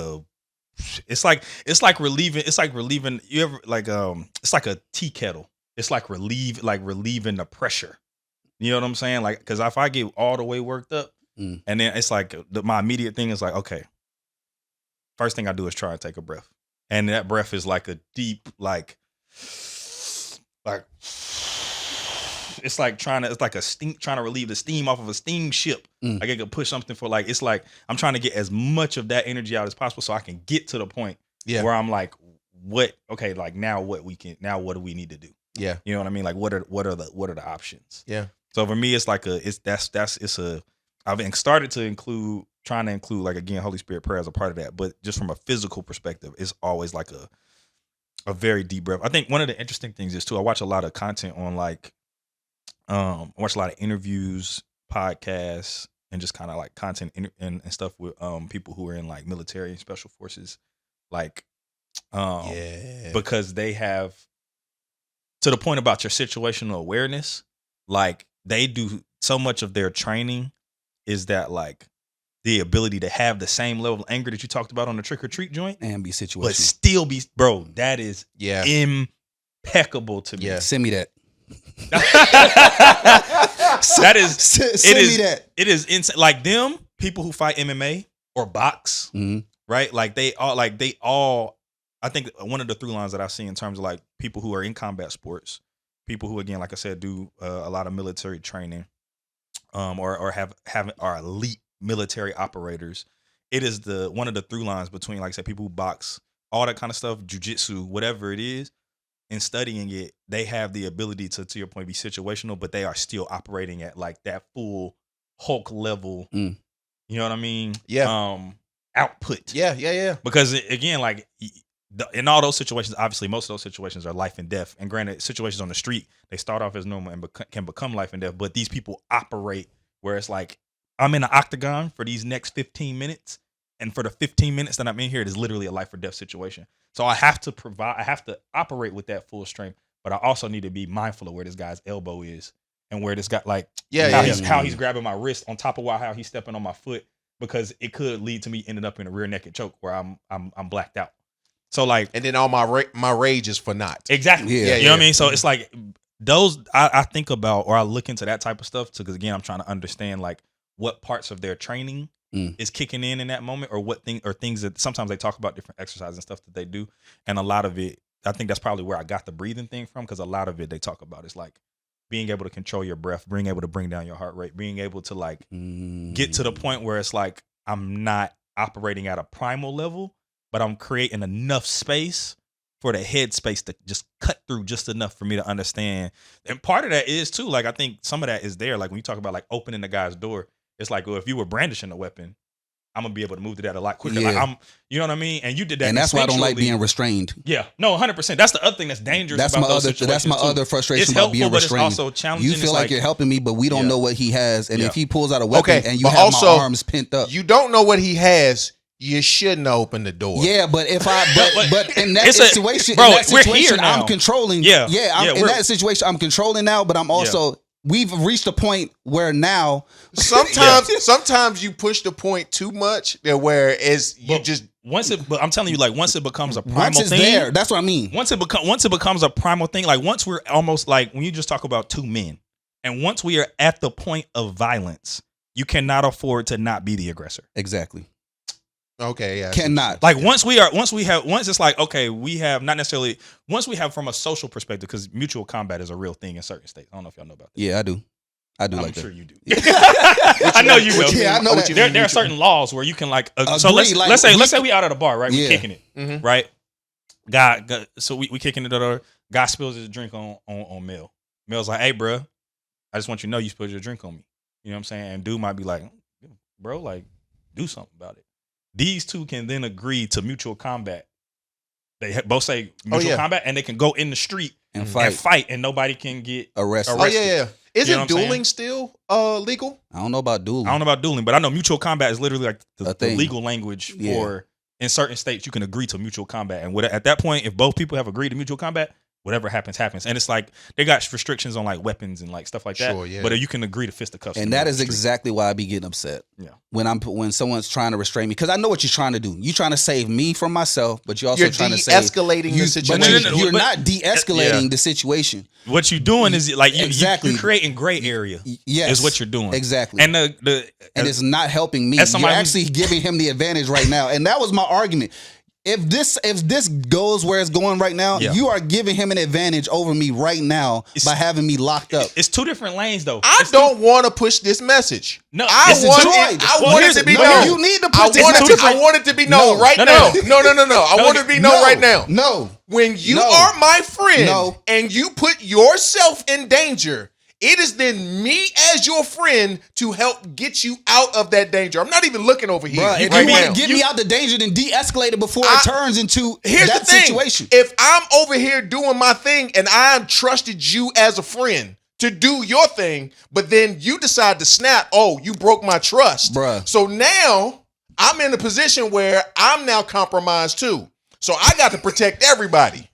relieving. It's like relieving. You ever like it's like a tea kettle. It's like relieving the pressure. You know what I'm saying? Like, because if I get all the way worked up, and then it's like my immediate thing is like, okay, first thing I do is try and take a breath, and that breath is like a deep like. It's like trying to relieve the steam off of a steamship. Like I could push something for like, it's like I'm trying to get as much of that energy out as possible so I can get to the point where I'm like, now what do we need to do? Yeah. You know what I mean? Like what are the options? Yeah. So for me, it's like I've started to trying to include like, again, Holy Spirit prayer as a part of that, but just from a physical perspective, it's always like a very deep breath. I think one of the interesting things is too, I watch a lot of content on like, I watch a lot of interviews, podcasts, and just kind of like content and stuff with people who are in like military and special forces, like because they have, to the point about your situational awareness, like they do so much of their training is that like the ability to have the same level of anger that you talked about on the trick or treat joint And be situational. but still be, bro, that is impeccable to me. Yeah. Send me that. That is Send me that. It is insane. Like them people who fight MMA or box, right? Like they all. I think one of the through lines that I see in terms of like people who are in combat sports, people who, again, like I said, do a lot of military training, or are elite military operators. It is one of the through lines between, like I said, people who box, all that kind of stuff, jujitsu, whatever it is. In studying it, they have the ability to your point, be situational, but they are still operating at like that full Hulk level. You know what I mean? Yeah. Output. Yeah. Because again, like in all those situations, obviously most of those situations are life and death. And granted, situations on the street, they start off as normal and can become life and death. But these people operate where it's like, I'm in an octagon for these next 15 minutes. And for the 15 minutes that I'm in here, it is literally a life or death situation. So I have to operate with that full strength, but I also need to be mindful of where this guy's elbow is and where this guy, like, how he's grabbing my wrist on top of how he's stepping on my foot, because it could lead to me ending up in a rear naked choke where I'm blacked out. So like, and then all my rage is for naught. Exactly. Yeah. You know what I mean? So it's like those I think about, or I look into that type of stuff because again, I'm trying to understand like what parts of their training is kicking in that moment, or things that sometimes they talk about different exercises and stuff that they do. And a lot of it, I think that's probably where I got the breathing thing from, because a lot of it they talk about is like being able to control your breath, being able to bring down your heart rate, being able to like get to the point where it's like I'm not operating at a primal level, but I'm creating enough space for the head space to just cut through just enough for me to understand. And part of that is too, like I think some of that is there. Like when you talk about like opening the guy's door, it's like, well, if you were brandishing a weapon, I'm gonna be able to move to that a lot quicker. Yeah. Like you know what I mean? And you did that, and that's why I don't like instinctually. being restrained. Yeah, no, 100%. That's the other thing that's dangerous. That's about my those other. situations That's my too. other frustration It's about helpful, being but it's restrained. also challenging. You feel It's like you're helping me, but we don't Yeah. know what he has. And Yeah. if he pulls out a weapon Okay, and you but have also, my arms pent up, You don't know what he has. You shouldn't open the door. yeah. But if I, but in that It's a- situation, bro, in that we're situation, here now. I'm controlling. Yeah. I'm, in we're- that situation, I'm controlling now. But I'm also. We've reached a point where now. Sometimes you push the point too much, where it's you But just. but I'm telling you, like once it becomes a primal Once it's thing, there, that's what I mean. once it becomes a primal thing, like once we're almost like when you just talk about two men, and once we are at the point of violence, you cannot afford to not be the aggressor. Exactly. Okay, yeah. Cannot. Like once it's like, okay, we have not necessarily, once we have from a social perspective, because mutual combat is a real thing in certain states. I don't know if y'all know about that. Yeah, I do. I'm like that. sure you do. I know you know. Yeah, I know that. There are certain laws where you can like. So Agree, let's say we out at a bar, right? Yeah. We kicking it, Mhm. right? Guy, so we kicking it. Guy spills his drink on Mel. Mel's like, "Hey, bro, I just want you to know you spilled your drink on me." You know what I'm saying? And dude might be like, "Bro, like, do something about it." These two can then agree to mutual combat. They both say mutual combat, and they can go in the street And and fight. and nobody can get Arrested. Oh yeah. Isn't You know what I'm dueling still legal? I don't know about dueling. I don't know about dueling, but I know mutual combat is literally like A the thing. legal language Yeah. for in certain states you can agree to mutual combat, and at that point, if both people have agreed to mutual combat, whatever happens, happens. And it's like they got restrictions on like weapons and like stuff like that. Sure, yeah. But you can agree to fisticuffs. And that is exactly why I be getting upset. Yeah. When someone's trying to restrain me, because I know what you're trying to do. You're trying to save me from myself, but you're also You're trying to save. de-escalating the But situation. you're But- not de-escalating Yeah. the situation. What you're doing is like Exactly. you're creating gray area. Yes, is what you're doing exactly. And And it's not helping me. as You're somebody actually giving him the advantage right now, and that was my argument. If this goes where it's going right now, Yeah. you are giving him an advantage over me right now by having me locked up. it's two different lanes though. I It's don't want to push this message. No, I it's want enjoyed. it. I Well, want it here's to the- be no, known. you need to I push this want it. message. I want it to be known No. right No, now. no. No. I want it to be known right now. No. When you No. are my friend No. and you put yourself in danger, it is then me as your friend to help get you out of that danger. I'm not even looking over here. Bruh, if right you want now. to get me out the danger, then de-escalate it before I- it turns into Here's that the thing. situation. If I'm over here doing my thing and I trusted you as a friend to do your thing, but then you decide to snap, oh, you broke my trust. Bruh. So now I'm in a position where I'm now compromised too. So I got to protect everybody.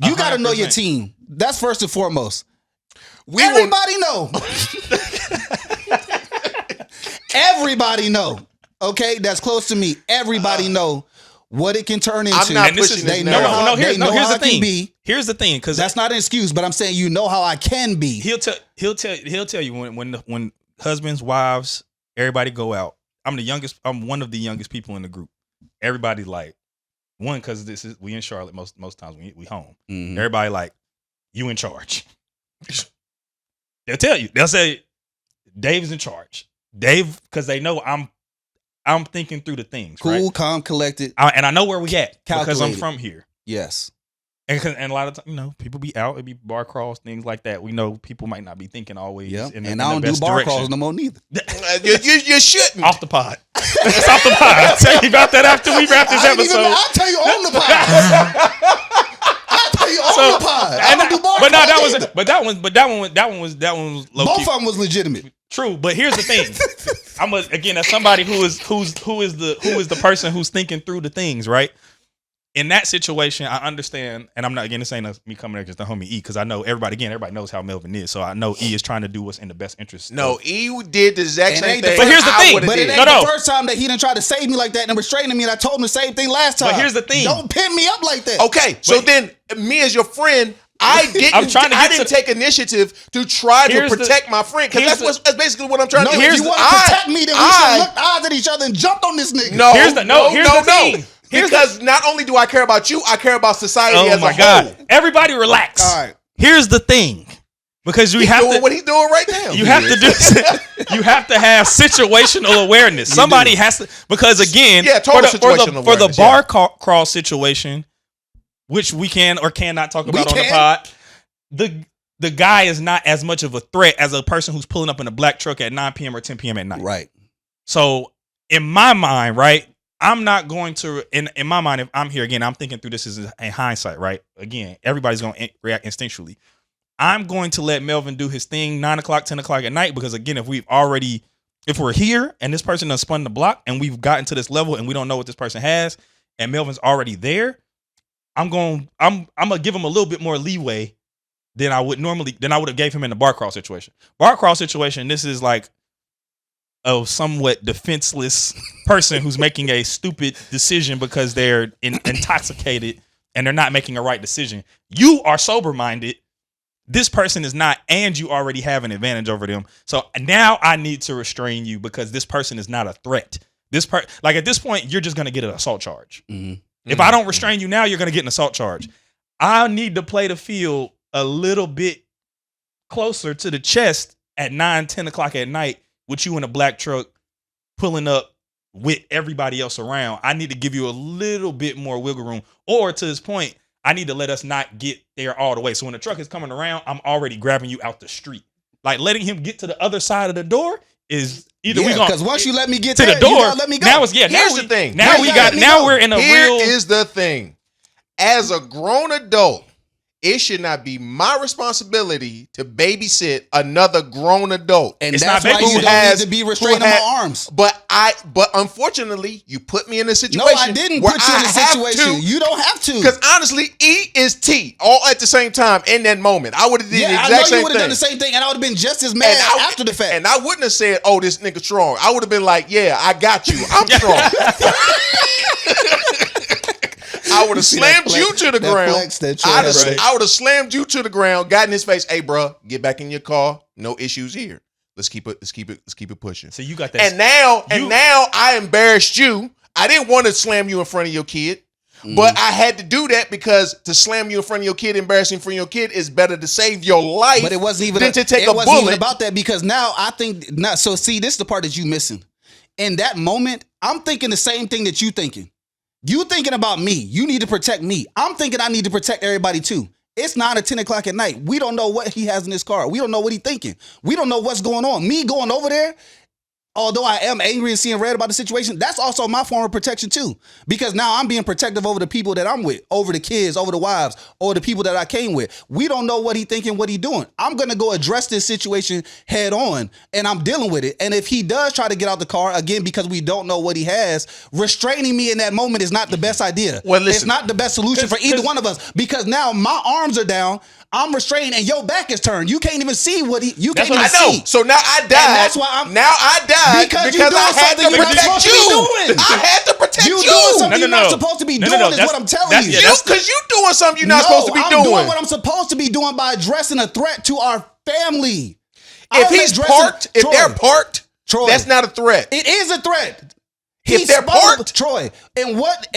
You got to know your 100%. team. That's first and foremost. We will, Everybody know. Everybody know. Okay, that's close to me. Everybody know what it can turn into. I'm not And this pushing is this they narrative. know how- here's they know the how I can thing. be. Here's the thing, because That's not an excuse, but I'm saying you know how I can be. he'll tell you when husbands, wives, everybody go out. I'm one of the youngest people in the group. Everybody like one, because we in Charlotte most times we home. Mhm. Everybody like, you in charge. They'll tell you. They'll say Dave's in charge. Dave, because they know I'm thinking through the things. Cool, right? calm, collected. And I know where we at because I'm Calculated. from here. Yes. And a lot of times, people be out, it be bar crawls, things like that. We know people might not be thinking always. Yeah. In And the I don't do best bar direction. calls no more neither. You shouldn't. Off the pod. It's off the pod. I'll tell you about that after we wrap this episode. I'll tell you on the pod. I'll tell you on the pod. I don't do bar But no, calls either. that one was low Both key. of them was legitimate. True, but here's the thing. Again, as somebody who is the person who's thinking through the things, right? In that situation, I understand, and I'm not, again, this ain't me coming there just to homie E, because I know everybody knows how Melvin is, so I know E is trying to do what's in the best interest. No, E did the exact And same ain't the thing. But here's the I thing. would've But it did. ain't No. the first time that he done tried to save me like that and restraining me, and I told him the same thing last time. But here's the thing. Don't pin me up like that. Okay, so But- then me as your friend, I didn't. I'm trying to I get didn't to- take initiative to try to Here's the- protect my friend because here's that's basically what I'm trying No, to do. if you want to protect me, then we should have looked eyes at each other and jumped on this nigga. No, Here's the thing. Because not only do I care about you, I care about society Oh as my a God. whole. Everybody relax. All right. Here's the thing. Because He's doing what he's doing right now. you have to do. You have to have situational awareness. Somebody has to, because again, Yeah, total for situational the awareness, bar crawl situation, which we can or cannot talk about on the pod, the guy is not as much of a threat as a person who's pulling up in a black truck at 9 p.m. or 10 p.m. at night. Right. So in my mind, right? I'm not going to, in my mind, if I'm here again, I'm thinking through this as in hindsight, right? Again, everybody's going to react instinctually. I'm going to let Melvin do his thing 9 o'clock, 10 o'clock at night, because again, if we're here and this person done spun the block and we've gotten to this level and we don't know what this person has and Melvin's already there, I'm gonna give him a little bit more leeway than I would have gave him in the bar crawl situation. Bar crawl situation, this is like a somewhat defenseless person who's making a stupid decision because they're intoxicated and they're not making a right decision. You are sober-minded. This person is not, and you already have an advantage over them. So now I need to restrain you because this person is not a threat. Like at this point, you're just going to get an assault charge. Mm-hmm. If I don't restrain you now, you're going to get an assault charge. I need to play the field a little bit closer to the chest at 9, 10 o'clock at night with you in a black truck pulling up with everybody else around. I need to give you a little bit more wiggle room. Or to this point, I need to let us not get there all the way. So when the truck is coming around, I'm already grabbing you out the street. Like letting him get to the other side of the door is either we going, because once you let me get to there, the door, you gotta let me go. Now it's Here's the thing. Now we're in a Here real. is the thing. As a grown adult, it should not be my responsibility to babysit another grown adult. And It's that's not why you baby- don't need to be restrained in my arms. But unfortunately, you put me in a situation. No, I didn't where put you in a I have situation. to, You don't have to. because honestly, E is T all at the same time in that moment. I would have did the I exact know you same would have done thing. the same thing, and I would have been just as mad after the fact. And I wouldn't have said, "Oh, this nigga strong." I would have been like, "Yeah, I got you. I'm strong." I would have slammed you to the ground. I would have slammed you to the ground, got in his face. Hey, bro, get back in your car. No issues here. Let's keep it pushing. So you got that. And now I embarrassed you. I didn't want to slam you in front of your kid, but I had to do that because to slam you in front of your kid, embarrassing for your kid, is better to save your life. But it wasn't even than to take a wasn't bullet. even about that, because now I think not. So see, this is the part that you missing. In that moment, I'm thinking the same thing that you thinking. You thinking about me. You need to protect me. I'm thinking I need to protect everybody too. It's 9 or 10 o'clock at night. We don't know what he has in his car. We don't know what he's thinking. We don't know what's going on. Me going over there, although I am angry and seeing red about the situation, that's also my form of protection too. Because now I'm being protective over the people that I'm with, over the kids, over the wives, or the people that I came with. We don't know what he thinking, what he doing. I'm going to go address this situation head on, and I'm dealing with it. And if he does try to get out the car, again, because we don't know what he has, restraining me in that moment is not the best idea. Well, listen, it's not the best solution for either one of us, because now my arms are down, I'm restrained, and your back is turned. You can't even see what you can't even see. So now I died. And that's why I died because I had to protect you. I had to protect you. You doing something you're not supposed to be doing is what I'm telling you. Because you doing something you're not supposed to be doing. I'm doing what I'm supposed to be doing by addressing a threat to our family. If they're parked, Troy, that's not a threat. It is a threat. If they're parked, Troy, in what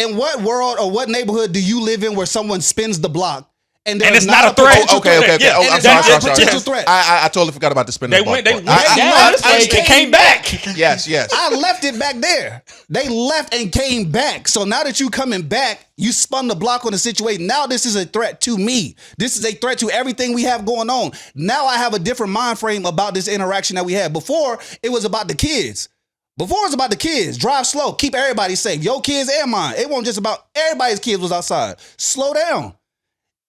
world or what neighborhood do you live in where someone spins the block? And it's not a threat. Okay. Yeah, I'm sorry. Threat. I totally forgot about the spinning. They went down this way and came back. Yes. I left it back there. They left and came back. So now that you coming back, you spun the block on the situation. Now this is a threat to me. This is a threat to everything we have going on. Now I have a different mind frame about this interaction that we had. Before, it was about the kids. Drive slow. Keep everybody safe. Your kids and mine. It wasn't just about everybody's kids was outside. Slow down.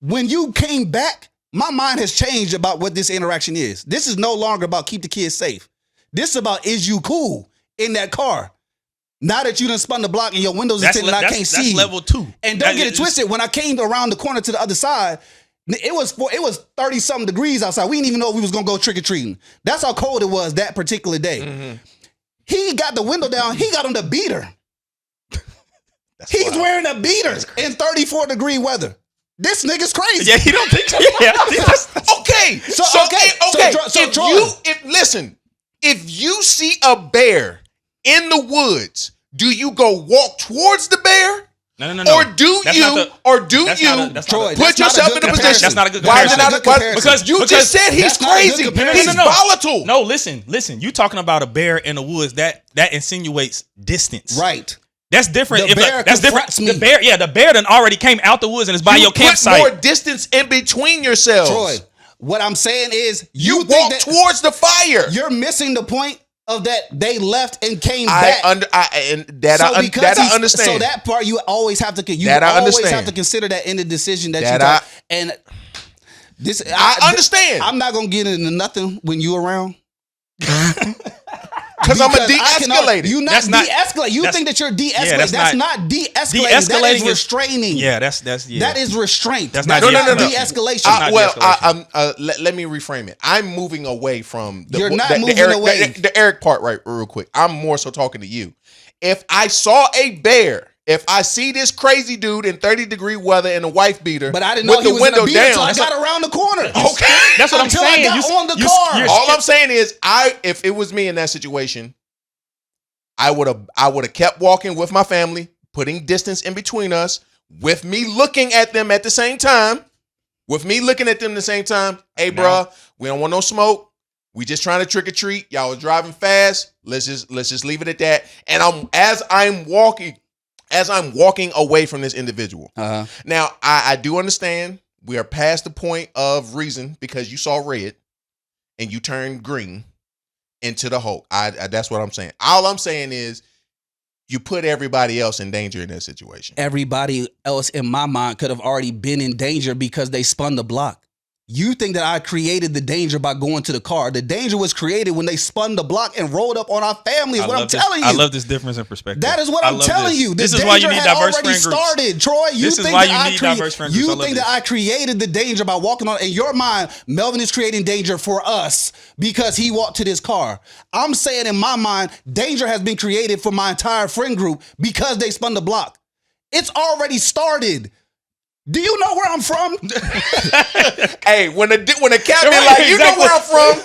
When you came back, my mind has changed about what this interaction is. This is no longer about keep the kids safe. This is about, is you cool in that car? Now that you done spun the block and your windows are tinted and I can't see. That's level 2. And don't get it twisted. When I came around the corner to the other side, it was 30-something degrees outside. We didn't even know we was going to go trick-or-treating. That's how cold it was that particular day. Mm-hmm. He got the window down. He got on the beater. He's wearing a beater in 34-degree weather. This nigga's crazy. Yeah, he don't think so. Yeah. Okay. If you see a bear in the woods, do you go walk towards the bear? No. Or do you put yourself in a position? That's not a good Why comparison. is it not a good comparison? Because you just said he's crazy. He's volatile. No, listen. You talking about a bear in the woods, that insinuates distance. Right. That's different. That's different. The bear done already came out the woods and is by your campsite. Put more distance in between yourselves. Troy, what I'm saying is you walk towards the fire. You're missing the point of that they left and came I back. I understand. So that part you always have to have to consider that in the decision and this I understand. I'm not gonna get into nothing when you around. Because I'm a de-escalator. You're not de-escalating. You think that you're de-escalating. Yeah, that's not de-escalating. That is restraining. Yeah, that's That is restraint. That's not no. de-escalation. Let me reframe it. I'm moving away from You're not moving away. The Eric part, right, real quick. I'm more so talking to you. If I saw a bear, if I see this crazy dude in 30-degree weather in a wife beater, but I didn't know he was in a beater until I got around the corner. Okay, that's what I'm saying. I got on the car. All I'm saying is, if it was me in that situation, I would have kept walking with my family, putting distance in between us, with me looking at them at the same time. Hey, bro, we don't want no smoke. We just trying to trick or treat. Y'all was driving fast. Let's just leave it at that. And as I'm walking away from this individual. Uh-huh. Now, I do understand we are past the point of reason because you saw red and you turned green into the Hulk. That's what I'm saying. All I'm saying is you put everybody else in danger in that situation. Everybody else in my mind could have already been in danger because they spun the block. You think that I created the danger by going to the car. The danger was created when they spun the block and rolled up on our family is what I'm telling you. I love this difference in perspective. That is what I'm telling you. This is why you need diverse friend groups. Started, Troy. This is why you need diverse friend groups. You think that I created the danger by walking on, in your mind, Melvin is creating danger for us because he walked to this car. I'm saying in my mind, danger has been created for my entire friend group because they spun the block. It's already started. Do you know where I'm from? Hey, when the captain like, you know where I'm from.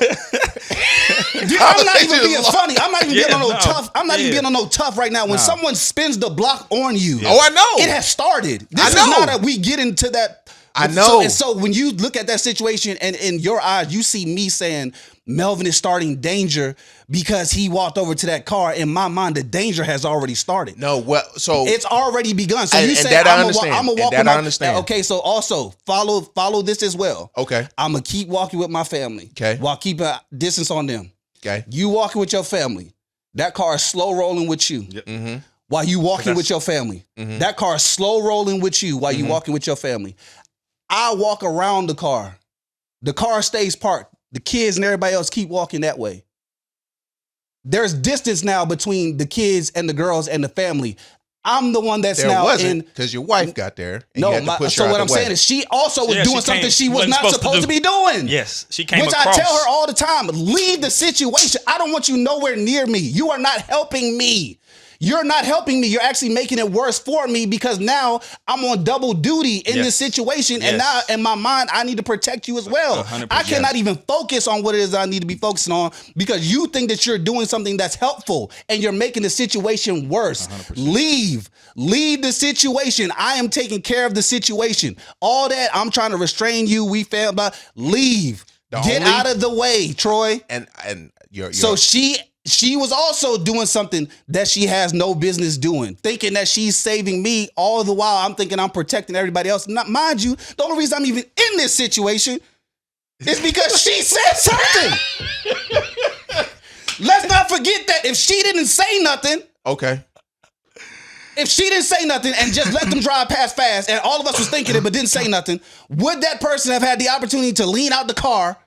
I'm not even being funny. I'm not even being on no tough. I'm not even being on no tough right now. When someone spins the block on you, oh, I know. It has started. This is not that we get into that. I know. So when you look at that situation and in your eyes, you see me saying Melvin is starting danger because he walked over to that car. In my mind, the danger has already started. No, well, so it's already begun. So you say that I I'm understand. gonna walk. That I understand. Okay, so also follow this as well. Okay, I'm gonna keep walking with my family. Okay, while keeping a distance on them. Okay, you walking with your family. That car is slow rolling with you. Yep. Mm-hmm. While you walking with your family. Mm-hmm. That car is slow rolling with you while you walking with your family. I walk around the car. The car stays parked. The kids and everybody else keep walking that way. There's distance now between the kids and the girls and the family. I'm the one that's now in because your wife got there. And no, you had to push her so out what the I'm way. saying is she also was doing something she was not supposed to be doing. Yes, she came which across. I tell her all the time, leave the situation. I don't want you nowhere near me. You are not helping me. You're not helping me. You're actually making it worse for me because now I'm on double duty in this situation. And now in my mind, I need to protect you as well. 100%. I cannot even focus on what it is I need to be focusing on because you think that you're doing something that's helpful and you're making the situation worse. 100%. Leave the situation. I am taking care of the situation. All that I'm trying to restrain you. We failed, but leave. Get out of the way, Troy. And you're so she was also doing something that she has no business doing, thinking that she's saving me all the while. I'm thinking I'm protecting everybody else. Not, mind you, the only reason I'm even in this situation is because she said something. Let's not forget that if she didn't say nothing. Okay. If she didn't say nothing and just let them drive past fast and all of us was thinking it but didn't say nothing, would that person have had the opportunity to lean out the car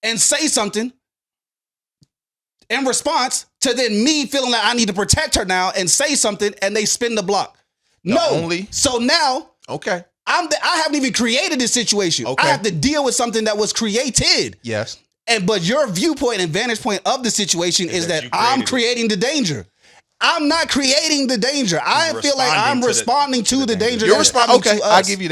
and say something in response to then me feeling like I need to protect her now and say something and they spin the block? So now, okay, I haven't even created this situation. Okay. I have to deal with something that was created. Yes. But your viewpoint and vantage point of the situation is that I'm creating the danger. I'm not creating the danger. I feel like I'm responding to the danger. You're responding to us. I'll give you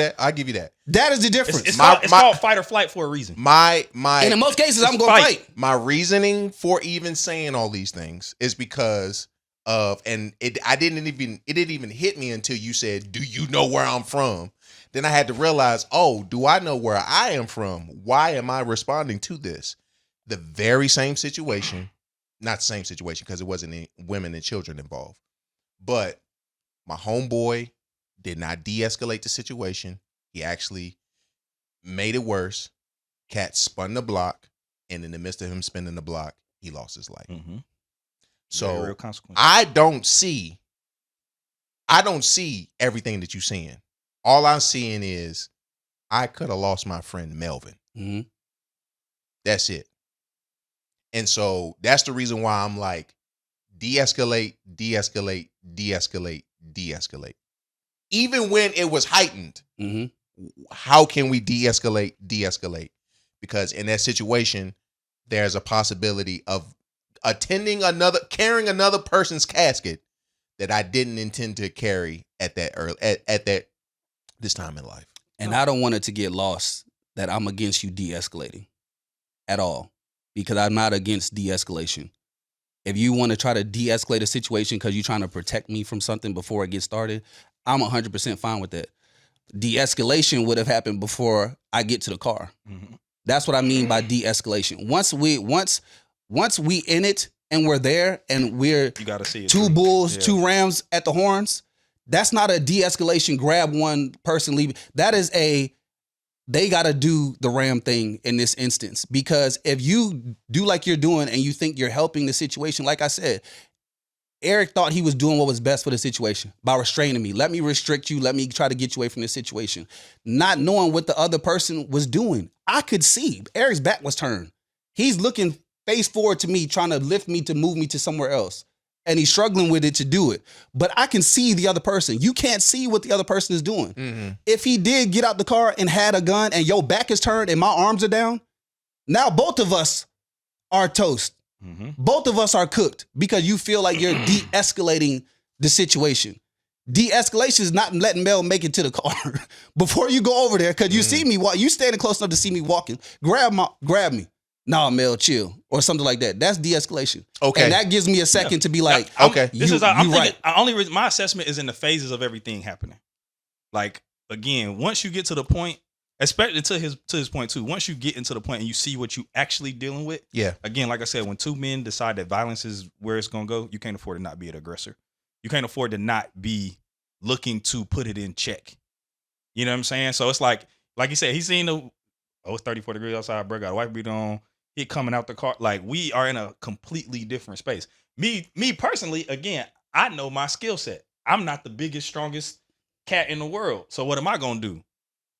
that. That is the difference. It's called fight or flight for a reason. And in most cases, I'm going to fight. My reasoning for even saying all these things is because of, and it didn't even hit me until you said, "Do you know where I'm from?" Then I had to realize, oh, do I know where I am from? Why am I responding to this? The very same situation. Not the same situation because it wasn't any women and children involved. But my homeboy did not de-escalate the situation. He actually made it worse. Cat spun the block. And in the midst of him spinning the block, he lost his life. Mm-hmm. So real consequence. I don't see everything that you're seeing. All I'm seeing is I could have lost my friend Melvin. Mm-hmm. That's it. And so that's the reason why I'm like, de-escalate, de-escalate, de-escalate, de-escalate. Even when it was heightened, how can we de-escalate, de-escalate? Because in that situation, there's a possibility of carrying another person's casket that I didn't intend to carry at this time in life. And I don't want it to get lost that I'm against you de-escalating at all, because I'm not against de-escalation. If you want to try to de-escalate a situation because you're trying to protect me from something before it gets started, I'm 100% fine with that. De-escalation would have happened before I get to the car. Mm-hmm. That's what I mean by de-escalation. Once we in it and we're there and we're you gotta see it, two bulls, two rams at the horns, that's not a de-escalation, grab one person, leave. That is they got to do the ram thing in this instance. Because if you do like you're doing and you think you're helping the situation, like I said, Eric thought he was doing what was best for the situation by restraining me. Let me restrict you. Let me try to get you away from this situation. Not knowing what the other person was doing. I could see Eric's back was turned. He's looking face forward to me, trying to lift me to move me to somewhere else. And he's struggling with it to do it. But I can see the other person. You can't see what the other person is doing. Mm-hmm. If he did get out the car and had a gun and your back is turned and my arms are down, now both of us are toast. Mm-hmm. Both of us are cooked because you feel like you're de-escalating the situation. De-escalation is not letting Mel make it to the car before you go over there, because you see me you standing close enough to see me walking. Grab me. Nah, Mel, chill, or something like that. That's de-escalation. Okay, and that gives me a second to be like, okay, I'm thinking, only reason my assessment is in the phases of everything happening. Like, again, once you get to the point, especially to his point too, once you get into the point and you see what you actually dealing with, again, like I said, when two men decide that violence is where it's gonna go, you can't afford to not be an aggressor. You can't afford to not be looking to put it in check. You know what I'm saying? So it's like you said, he's seen it's 34 degrees outside, bro, got a wife beat on. He coming out the car. Like, we are in a completely different space. Me personally, again, I know my skill set. I'm not the biggest, strongest cat in the world. So what am I going to do?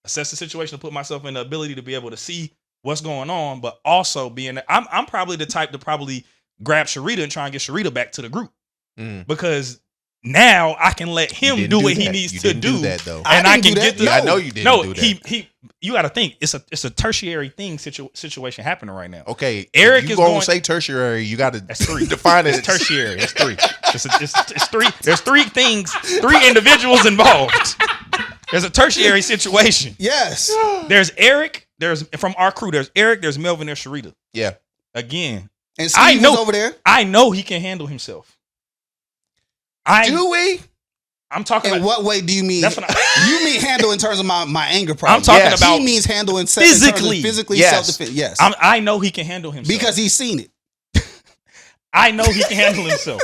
Assess the situation to put myself in the ability to be able to see what's going on, but also I'm probably the type to probably grab Sharita and try and get Sharita back to the group. Because now I can let him do what he needs to do. That, though. And I can get I know you didn't do that. You got to think it's a tertiary thing situation happening right now. Okay, Eric is going to say tertiary. You got to define it. It's tertiary. It's three. It's three. There's three things, three individuals involved. There's a tertiary situation. Yes. There's Eric. There's from our crew. There's Eric. There's Melvin. There's Sharita. Yeah. Again, and Steve was over there. I know he can handle himself. Do we? I'm talking. In what way do you mean? That's what you mean handle in terms of my anger problem? I'm talking about. He means handle in physically self-defense. Yes. I know he can handle himself because he's seen it. I know he can handle himself.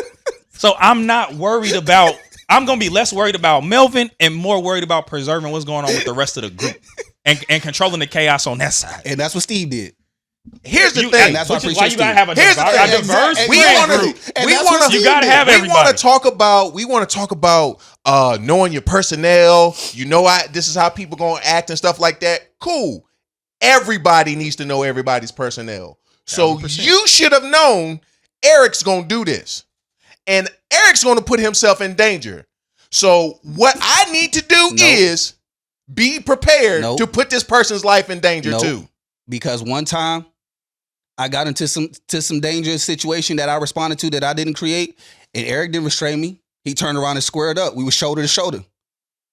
So I'm not worried about. I'm gonna be less worried about Melvin and more worried about preserving what's going on with the rest of the group and controlling the chaos on that side. And that's what Steve did. Here's the thing. That's why you gotta have a diverse. You gotta have everybody. We want to talk about knowing your personnel. This is how people gonna act and stuff like that. Cool. Everybody needs to know everybody's personnel. So 100%. You should have known Eric's gonna do this, and Eric's gonna put himself in danger. So what I need to do is be prepared to put this person's life in danger too. Because one time I got into some dangerous situation that I responded to that I didn't create, and Eric didn't restrain me. He turned around and squared up. We were shoulder to shoulder.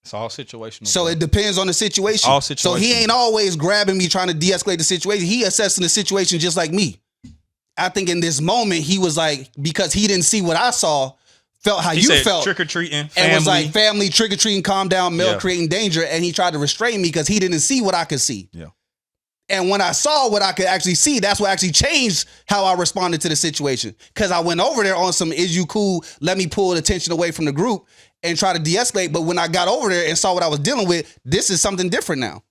It's all situational. So it depends on the situation. All situational. So he ain't always grabbing me trying to de-escalate the situation. He assessing the situation just like me. I think in this moment he was like, because he didn't see what I saw, felt how you felt. Trick or treating, and was like family trick or treating, calm down, Mel creating danger, and he tried to restrain me because he didn't see what I could see. Yeah. And when I saw what I could actually see, that's what actually changed how I responded to the situation. Because I went over there on some, is you cool, let me pull the attention away from the group and try to de-escalate. But when I got over there and saw what I was dealing with, this is something different now.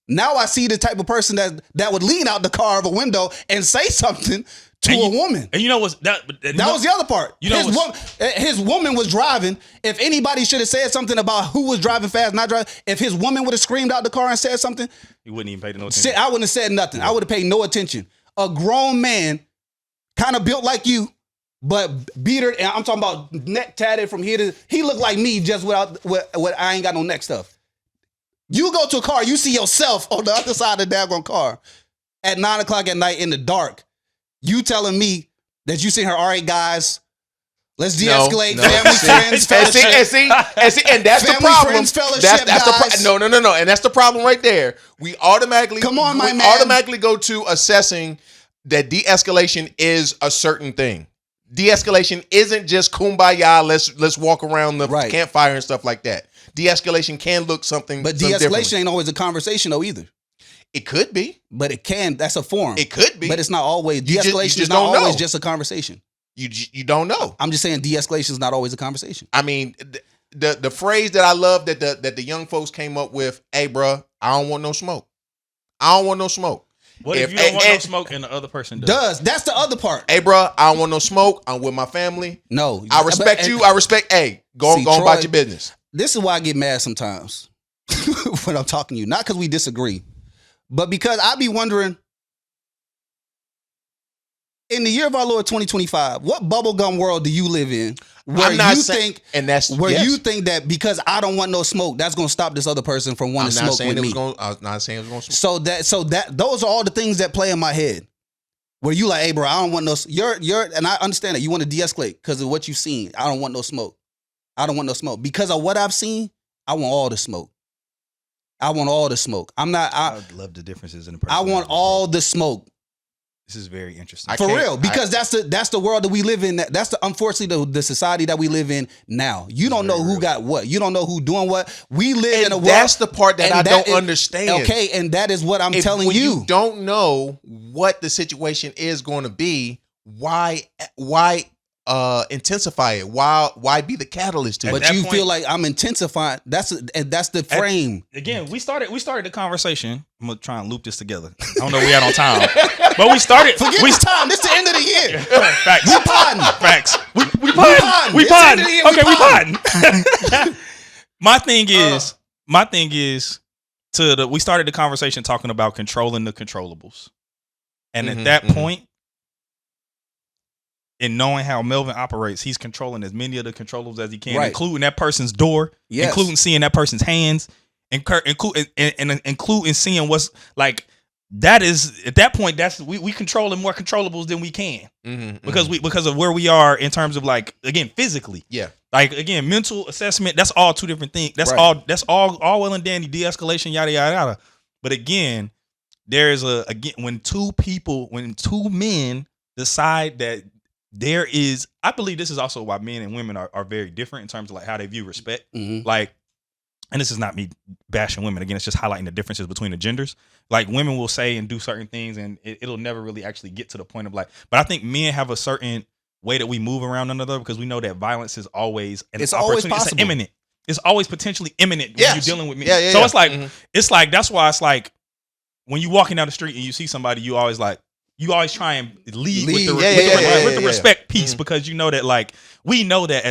Now I see the type of person that would lean out the car of a window and say something to a woman. And you know what's that was the other part. You know his woman was driving. If anybody should have said something about who was driving fast, not driving, if his woman would have screamed out the car and said something, you wouldn't even pay no attention. I wouldn't have said nothing. I would have paid no attention. A grown man, kind of built like you, but beater, and I'm talking about neck tatted from here to, he looked like me just without, I ain't got no neck stuff. You go to a car, you see yourself on the other side of the daggone car at 9 o'clock at night in the dark. You telling me that you seen her, all right, guys, let's de-escalate, family, friends, fellowship. And that's the Family, problem. friends, fellowship, That's guys. no. And that's the problem right there. We automatically automatically go to assessing that de-escalation is a certain thing. De-escalation isn't just kumbaya, let's walk around the campfire and stuff like that. De-escalation can look something. But de-escalation ain't always a conversation though either. It could be. But it can. That's a form. It could be. But it's not always. De-escalation is not always just a conversation. You don't know. I'm just saying de-escalation is not always a conversation. I mean, the phrase that I love that the young folks came up with, hey, bro, I don't want no smoke. I don't want no smoke. What if you don't want no smoke and the other person does? That's the other part. Hey, bro, I don't want no smoke. I'm with my family. No. I respect you. I respect, go on about your business. This is why I get mad sometimes when I'm talking to you. Not because we disagree, but because I be wondering, in the year of our Lord 2025, what bubblegum world do you live in where you think that because I don't want no smoke, that's going to stop this other person from wanting to smoke with me? I'm not saying it was going to smoke. So that those are all the things that play in my head. Where you like, hey, bro, I don't want no. And I understand that you want to de-escalate because of what you've seen. I don't want no smoke. I don't want no smoke because of what I've seen. I want all the smoke. I want all the smoke. I love the differences in the person. I want all the smoke. This is very interesting. For real, because that's the world that we live in. That's unfortunately the society that we live in now. You don't know who got what. You don't know who doing what. We live in a world. That's the part that I don't understand. Okay, and that is what I'm telling you. When you don't know what the situation is going to be, why intensify it? Why be the catalyst to it? But you feel like I'm intensifying. That's the frame. Again, we started the conversation. I'm gonna try and loop this together. I don't know we had on time, but we started. Forget this time. This the end of the year. Facts. We podding. Facts. We podding. We podding. Okay, we podding. My thing is we started the conversation talking about controlling the controllables, and at that point. And knowing how Melvin operates, he's controlling as many of the controllables as he can, including that person's door, including seeing that person's hands, including seeing what's like. That is at that point. That's we controlling more controllables than we can because of where we are in terms of like again physically. Yeah. Like again, mental assessment. That's all two different things. That's all well and dandy. De-escalation, yada yada yada. But again, there's when two men decide that. There is, I believe this is also why men and women are very different in terms of like how they view respect. Like, and this is not me bashing women. Again, it's just highlighting the differences between the genders. Like women will say and do certain things and it'll never really actually get to the point of like, but I think men have a certain way that we move around another because we know that violence is always, and it's always possible. It's imminent. It's always potentially imminent when you're dealing with men. So it's like, that's why it's like when you walking down the street and you see somebody, you always try and lead with the respect piece because you know that like we know that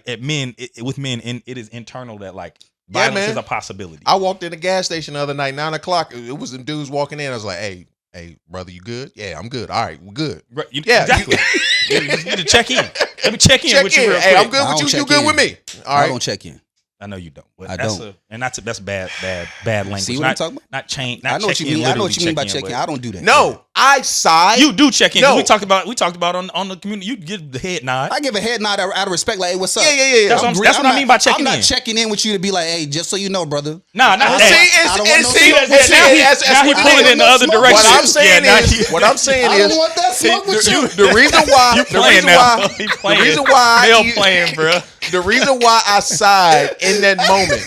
at men with men it is internal that like violence is a possibility. I walked in the gas station the other night, 9 o'clock. It was some dudes walking in. I was like, hey, brother, you good? Yeah, I'm good. All right, we're good. Exactly. You need to check in. Let me check in with you real quick. Hey, I'm good with you. You good with me? All right. I don't check in. I know you don't. But I don't. That's bad language. See what I'm talking about? Not change. I know what you mean. I know what you mean by checking. I don't do that. No, I side. You do check in. No. We talked about on the community. You give the head nod. I give a head nod out of respect. Like, hey, what's up? Yeah. That's what I mean by checking in. I'm not checking in with you to be like, hey, just so you know, brother. Nah, not that. Now he pulling in the other direction. What I'm saying is, I don't want that smoke with you. The reason why I side in that moment.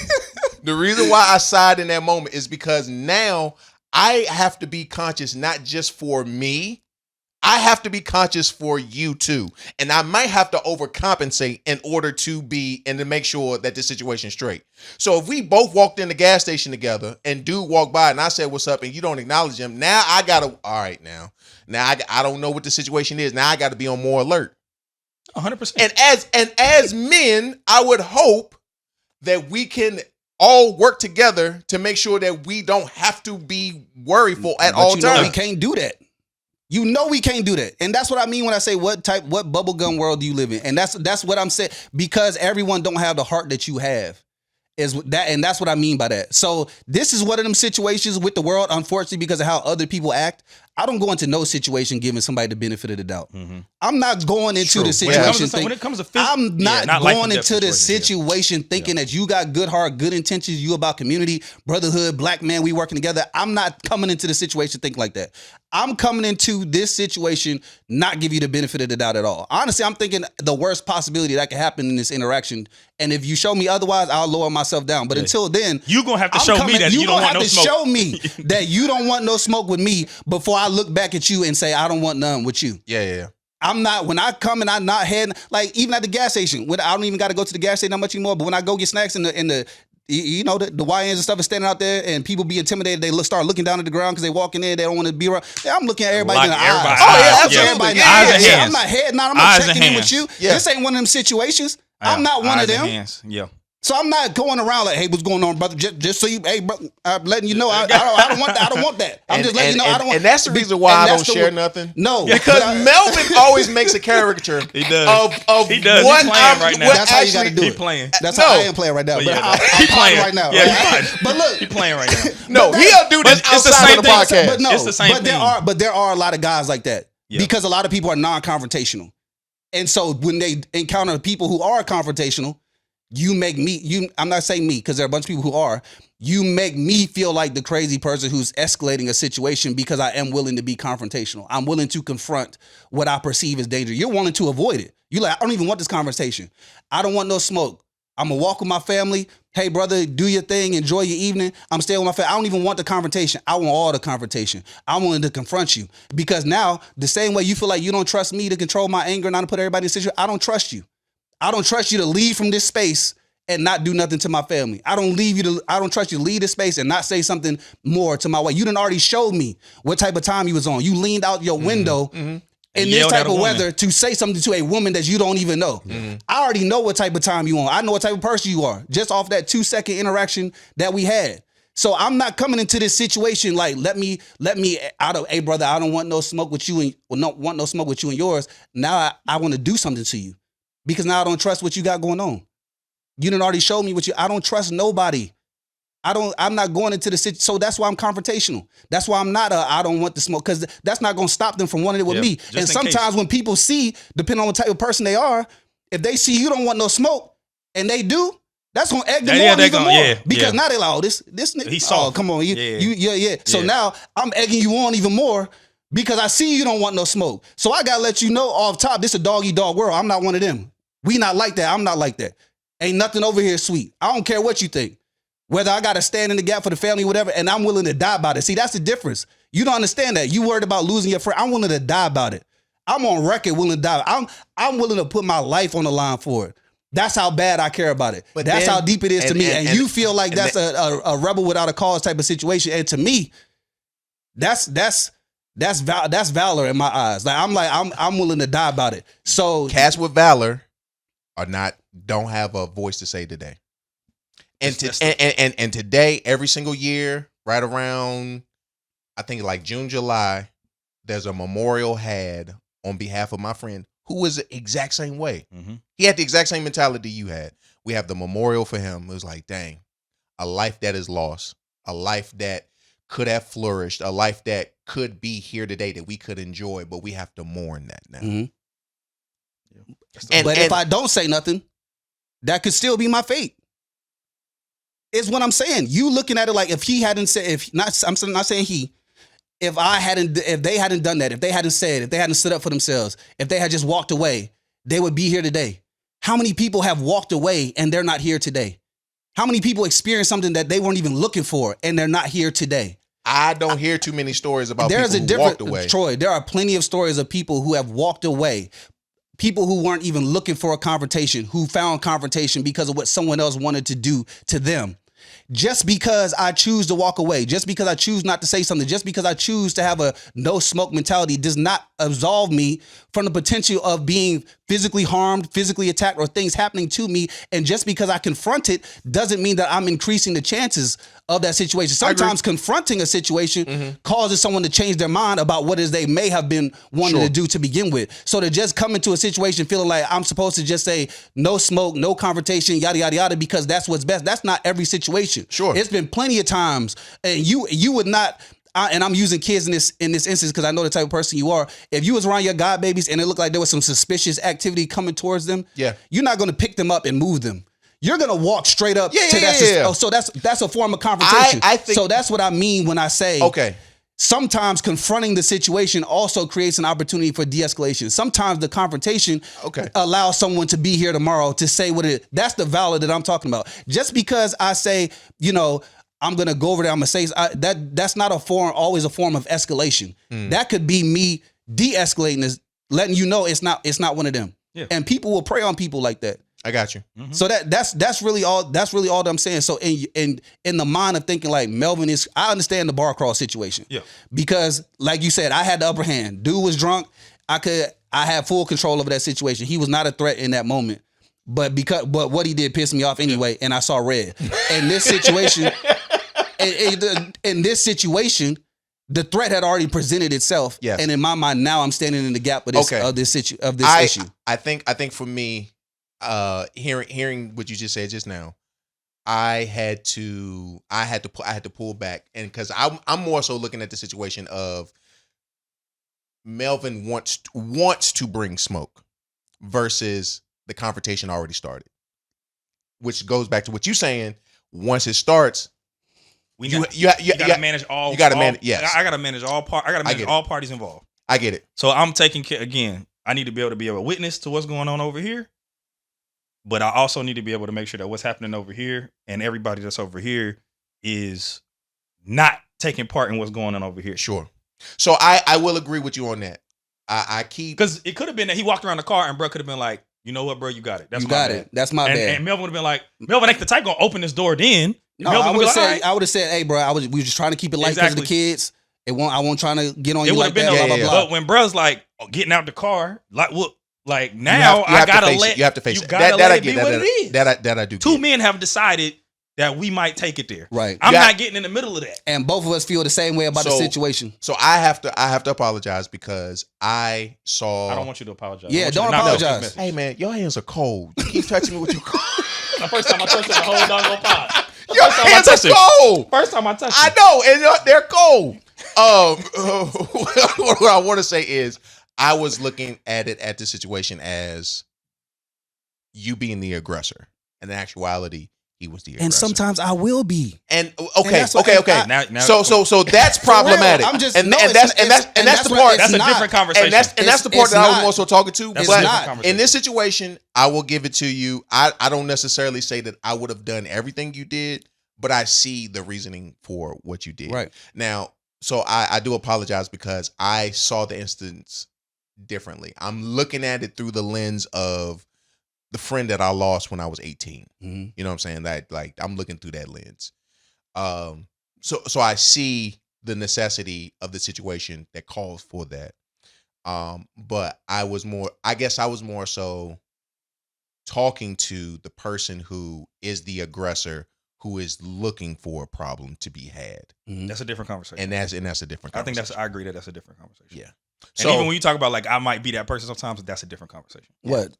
The reason why I side in that moment is because now I have to be conscious not just for me. I have to be conscious for you too. And I might have to overcompensate in order to make sure that this situation is straight. So if we both walked in the gas station together and dude walked by and I said, what's up? And you don't acknowledge him. Now I got to, all right, now I don't know what the situation is. Now I got to be on more alert. 100%. And as men, I would hope that we can all work together to make sure that we don't have to be worryful at all times. We can't do that. You know we can't do that. And that's what I mean when I say what bubblegum world do you live in? And that's what I'm saying, because everyone don't have the heart that you have. Is that, and that's what I mean by that. So this is one of them situations with the world, unfortunately, because of how other people act. I don't go into no situation giving somebody the benefit of the doubt. Mm-hmm. I'm not going into the situation. When it comes to I'm not going into the situation thinking that you got good heart, good intentions, you about community, brotherhood, black man, we working together. I'm not coming into the situation thinking like that. I'm coming into this situation not give you the benefit of the doubt at all. Honestly, I'm thinking the worst possibility that could happen in this interaction. And if you show me otherwise, I'll lower myself down. But until then, you're going to have to show me that you don't want no smoke. Show me that you don't want no smoke with me before I look back at you and say, I don't want none with you. Yeah. I'm not, when I come and I'm not heading, like even at the gas station, when I don't even got to go to the gas station that much anymore, but when I go get snacks in the you know, the YNs and stuff is standing out there and people be intimidated. They start looking down at the ground because they walking in. They don't want to be around. I'm looking at everybody in the eyes. Oh, yeah, absolutely. Yeah. I'm not heading out. I'm not checking in with you. Yeah. This ain't one of them situations. I'm not one of them. Yeah. So I'm not going around like, hey, what's going on, brother? Just so you, hey, bro, I'm letting you know, I don't want that. I don't want that. I'm just letting you know, I don't want. And that's the reason why I don't share nothing. No, because Melvin always makes a caricature. He does. He does. What He's playing right now. That's how you got to do it. He's playing. That's how I am playing right now. But I'm playing right now. Yeah, but look, he's playing right now. No, he'll do this outside of the podcast. But no, it's the same thing. But there are a lot of guys like that because a lot of people are non-confrontational, and so when they encounter people who are confrontational. You make me, I'm not saying me, because there are a bunch of people who are, you make me feel like the crazy person who's escalating a situation because I am willing to be confrontational. I'm willing to confront what I perceive as danger. You're wanting to avoid it. You're like, I don't even want this conversation. I don't want no smoke. I'm going to walk with my family. Hey, brother, do your thing. Enjoy your evening. I'm staying with my family. I don't even want the confrontation. I want all the confrontation. I'm willing to confront you because now the same way you feel like you don't trust me to control my anger and not to put everybody in a situation, I don't trust you. I don't trust you to leave from this space and not do nothing to my family. I don't trust you to leave this space and not say something more to my wife. You done already showed me what type of time you was on. You leaned out your window in this type of weather to say something to a woman that you don't even know. I already know what type of time you on. I know what type of person you are just off that 2-second interaction that we had. So I'm not coming into this situation like, let me out of, hey brother, I don't want no smoke with you and want no smoke with you and yours. Now I want to do something to you. Because now I don't trust what you got going on. You done already showed me I don't trust nobody. I'm not going into the situation. So that's why I'm confrontational. That's why I'm not I don't want the smoke, because that's not going to stop them from wanting it with me. And sometimes when people see, depending on what type of person they are, if they see you don't want no smoke and they do, that's going to egg them on even more. Because now they're like, oh, this nigga, he's soft. Come on. So now I'm egging you on even more. Because I see you don't want no smoke. So I got to let you know off top, this a dog-eat-dog world. I'm not one of them. We not like that. I'm not like that. Ain't nothing over here sweet. I don't care what you think. Whether I got to stand in the gap for the family, whatever, and I'm willing to die about it. See, that's the difference. You don't understand that. You worried about losing your friend. I'm willing to die about it. I'm on record willing to die. I'm willing to put my life on the line for it. That's how bad I care about it. But that's how deep it is to me. And you feel like that's a rebel without a cause type of situation. And to me, that's valor in my eyes. I'm willing to die about it. So cats with valor don't have a voice to say today. And today, every single year, right around I think like June, July, there's a memorial had on behalf of my friend who was the exact same way. Mm-hmm. He had the exact same mentality you had. We have the memorial for him. It was like, dang, a life that is lost, a life that could have flourished, a life that could be here today that we could enjoy, but we have to mourn that now. Mm-hmm. But if I don't say nothing, that could still be my fate. Is what I'm saying. You looking at it like if he hadn't said, I'm not saying he, if they hadn't done that, if they hadn't said, if they hadn't stood up for themselves, if they had just walked away, they would be here today. How many people have walked away and they're not here today? How many people experienced something that they weren't even looking for and they're not here today? I don't hear too many stories about There's people a who walked different away. Troy. There are plenty of stories of people who have walked away. People who weren't even looking for a confrontation, who found confrontation because of what someone else wanted to do to them. Just because I choose to walk away, just because I choose not to say something, just because I choose to have a no smoke mentality does not absolve me from the potential of being physically harmed, physically attacked, or things happening to me. And just because I confront it doesn't mean that I'm increasing the chances of that situation. Sometimes confronting a situation causes someone to change their mind about what it is they may have been wanting to do to begin with. So to just come into a situation feeling like I'm supposed to just say no smoke, no confrontation, yada, yada, yada, because that's what's best. That's not every situation. Sure. It's been plenty of times, and you would not. And I'm using kids in this instance because I know the type of person you are. If you was around your god babies and it looked like there was some suspicious activity coming towards them, you're not going to pick them up and move them. You're going to walk straight up to that. Oh, so that's a form of confrontation. I think, so that's what I mean when I say, sometimes confronting the situation also creates an opportunity for de-escalation. Sometimes the confrontation allows someone to be here tomorrow to say what it is. That's the valid that I'm talking about. Just because I say, I'm gonna go over there, I'm gonna say that's not always a form of escalation. That could be me de-escalating, is letting you know it's not one of them. Yeah. And people will prey on people like that. I got you. So that's really all that I'm saying. So in the mind of thinking like Melvin is, I understand the bar crawl situation. Yeah. Because like you said, I had the upper hand. Dude was drunk. I had full control over that situation. He was not a threat in that moment. But what he did pissed me off anyway, and I saw red. In this situation, the threat had already presented itself. Yes. And in my mind, now I'm standing in the gap of this issue. I think for me, hearing what you just said just now, I had to pull back, and because I'm more so looking at the situation of Melvin wants to bring smoke versus the confrontation already started, which goes back to what you're saying. Once it starts, you gotta manage all. You gotta manage. Yes, I gotta manage all all parties involved. I get it. So I'm taking care again. I need to be able to witness to what's going on over here, but I also need to be able to make sure that what's happening over here and everybody that's over here is not taking part in what's going on over here. Sure. So I will agree with you on that. I keep, because it could have been that he walked around the car and bro could have been like, you know what, bro, you got it. That's my bad. That's my bad. And Melvin would have been like, Melvin ain't the type gonna open this door then. No, I would have said, hey, bro, we were just trying to keep it light because of the kids. I won't trying to get on you like that. Blah, blah, blah. But when bro's like getting out the car, like now I gotta let you have to face it. That I get. What it is. That I do. Two men have decided that we might take it there. Right. I'm not getting in the middle of that. And both of us feel the same way about the situation. So I have to apologize because I don't want you to apologize. Yeah, don't apologize. Hey man, your hands are cold. You keep touching me with your cold. The first time I touched it, the whole doggone pod. Your hands are cold. First time I touched it. I know, and they're cold. What I want to say is I was looking at the situation as you being the aggressor. And in actuality, he was the aggressor. And sometimes I will be. And okay. Now, so that's problematic. That's the part. That's a different conversation. And that's the part that I was also talking to. But in this situation, I will give it to you. I don't necessarily say that I would have done everything you did, but I see the reasoning for what you did. Right. Now, so I do apologize because I saw the instance differently. I'm looking at it through the lens of the friend that I lost when I was 18. Mm-hmm. You know what I'm saying? That, like, I'm looking through that lens. So I see the necessity of the situation that calls for that. But I was more so talking to the person who is the aggressor, who is looking for a problem to be had. Mm-hmm. That's a different conversation. And that's a different conversation. I agree that's a different conversation. Yeah. And even when you talk about like I might be that person sometimes, that's a different conversation. What?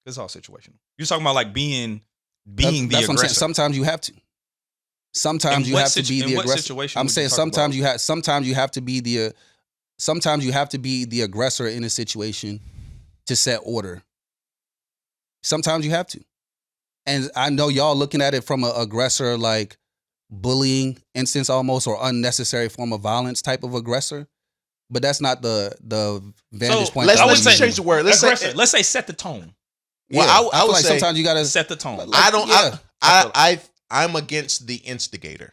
It's all situational. You're talking about like being the aggressor. Sometimes you have to. Sometimes you have to be the aggressor. I'm saying sometimes you have to be the aggressor in a situation to set order. Sometimes you have to. And I know y'all looking at it from an aggressor, like bullying instance almost, or unnecessary form of violence type of aggressor. But that's not the vantage point. Let's change the word. Let's say set the tone. Well, I would like say sometimes you gotta set the tone. Like, I'm against the instigator.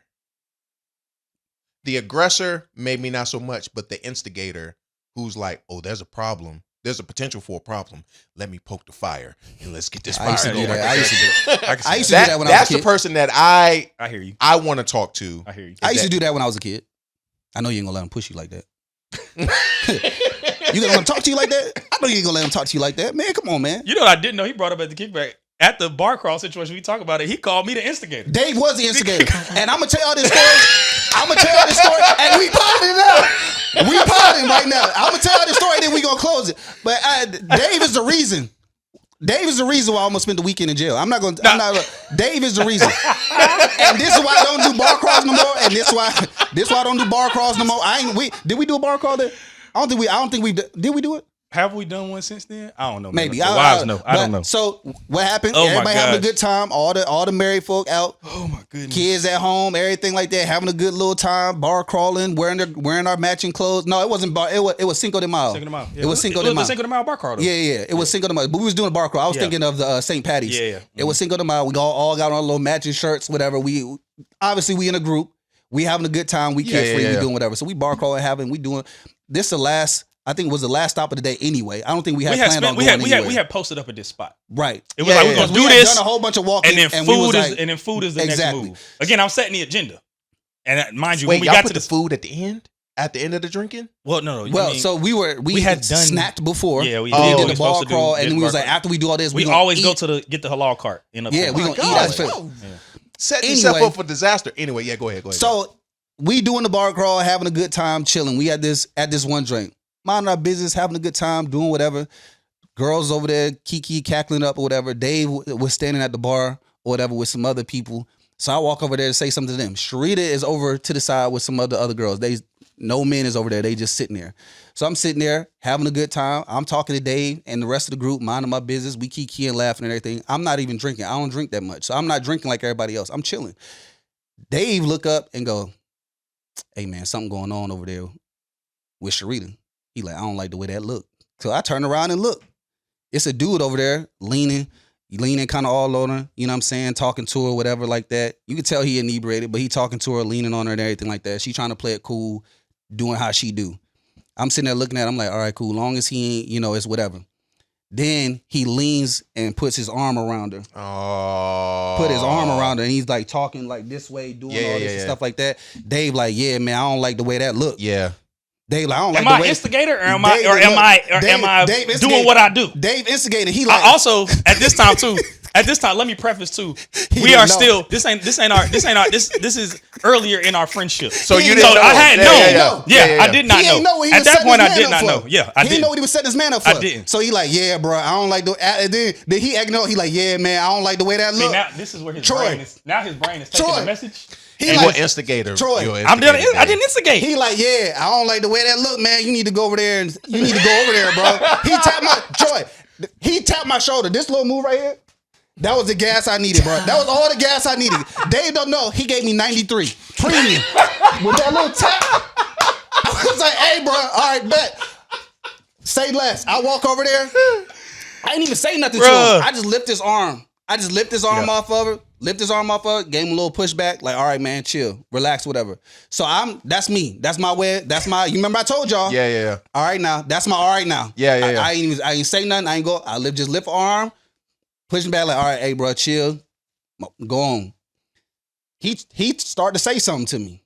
The aggressor, maybe not so much, but the instigator who's like, oh, there's a problem. There's a potential for a problem. Let me poke the fire and let's get this fire I used to do going. that. I used to do that. I used to do That- that when I was that's a the kid. person that I I hear you. want to talk to. I hear you. I used to do that when I was a kid. I know you ain't gonna let him push you like that. You gonna let him talk to you like that? I know you ain't gonna let him talk to you like that, man. Come on, man. You know what I didn't know? He brought up at the kickback. At the bar crawl situation, we talk about it. He called me the instigator. Dave was the instigator, and I'm gonna tell y'all this story. I'm gonna tell y'all this story, and we potting it out. We potting right now. I'm gonna tell y'all this story, then we gonna close it. But Dave is the reason. Dave is the reason why I almost spent the weekend in jail. I'm not gonna. Dave is the reason, and this is why I don't do bar crawls no more. And this why I don't do bar crawls no more. Did we do a bar crawl there? I don't think we did. We do it? Have we done one since then? I don't know. Maybe. The wives know. I don't know. So what happened? Oh my Everybody having a gosh. good time. All the married folk out. Oh my goodness. Kids at home, everything like that, having a good little time, bar crawling, wearing our matching clothes. No, it wasn't bar. It was Cinco de Mayo. Cinco de Mayo. Yeah. It was Cinco de Mayo. The Cinco de Mayo bar crawl though. Yeah. It was Cinco de Mayo. But we was doing a bar crawl. I was thinking of the St. Patty's. Yeah. It was Cinco de Mayo. We all got on little matching shirts, whatever. We obviously we in a group. We having a good time. We kid free. We doing whatever. So we bar crawling, we doing this. The last. I think it was the last stop of the day anyway. I don't think we had planned on going anywhere. We had posted up at this spot. Right. It was like we're gonna do this. Done a whole bunch of walking, and then food is the next move. Again, I'm setting the agenda. And mind you, Wait, when we y'all got put to the food at the end? At the end of the drinking? Well, no. Well, so we had done snacked before. Yeah, we did we the bar supposed to do- crawl, did and the we was bar like, crawl. after we do all this, we gonna always eat. go to get the halal cart. Yeah, we gonna eat God. as food. Setting yourself Anyway. up for disaster. Anyway, go ahead. So we doing the bar crawl, having a good time, chilling. We at this one drink, minding our business, having a good time, doing whatever. Girls over there, kiki cackling up or whatever. Dave was standing at the bar or whatever with some other people. So I walk over there to say something to them. Sharita is over to the side with some other girls. No men is over there. They just sitting there. So I'm sitting there having a good time. I'm talking to Dave and the rest of the group, minding my business. We kiki and laughing and everything. I'm not even drinking. I don't drink that much. So I'm not drinking like everybody else. I'm chilling. Dave look up and go, hey man, something going on over there with Sharita. He like, I don't like the way that look. So I turn around and look. It's a dude over there leaning kind of all on her, you know what I'm saying, talking to her, whatever like that. You can tell he inebriated, but he talking to her, leaning on her and everything like that. She trying to play it cool, doing how she do. I'm sitting there looking at him, I'm like, all right, cool. Long as he ain't, it's whatever. Then he leans and puts his arm around her. Oh. Put his arm around her and he's like talking like this way, doing all this and stuff like that. Dave like, yeah, man, I don't like the way that look. Yeah. Dave like, I don't like Am the I way. instigator or am Dave, I Dave doing instigated. what I do? Dave instigated. He like I also at this time too. At this time, let me preface too. We didn't are know. still. This is earlier in our friendship. So you He didn't didn't know. I had no. Yeah. I did not he know. ain't know what he At was that setting point, his I did man not up know. for. Yeah, I He didn't know didn't. what he was setting his man up for. I didn't. So he like, yeah, bro, I don't like the. And then he acting out. He like, yeah, man, I don't like the way that See, look. now this is where his Troy. brain is. Now his brain is taking Troy. the message. He And like, what instigator? Troy. You're I instigator, didn't instigate. he like, yeah, I don't like the way that look, man. You need to go over there and you need to go over there, bro. He tapped my shoulder. This little move right here. That was the gas I needed, bro. That was all the gas I needed. Dave don't know. He gave me 93 premium with that little tap. I was like, hey, bro, all right, bet. Say less. I walk over there. I didn't even say nothing to Bruh. him. I just lift his arm. Off of her. Lift his arm off of her. Gave him a little pushback. Like, all right, man, chill, relax, whatever. So that's me. That's my way. You remember I told y'all? Yeah. All right now. That's my all right now. Yeah. I ain't say nothing. I ain't go. I just lift arm, pushing back like, all right, hey, bro, chill. Go on. He started to say something to me.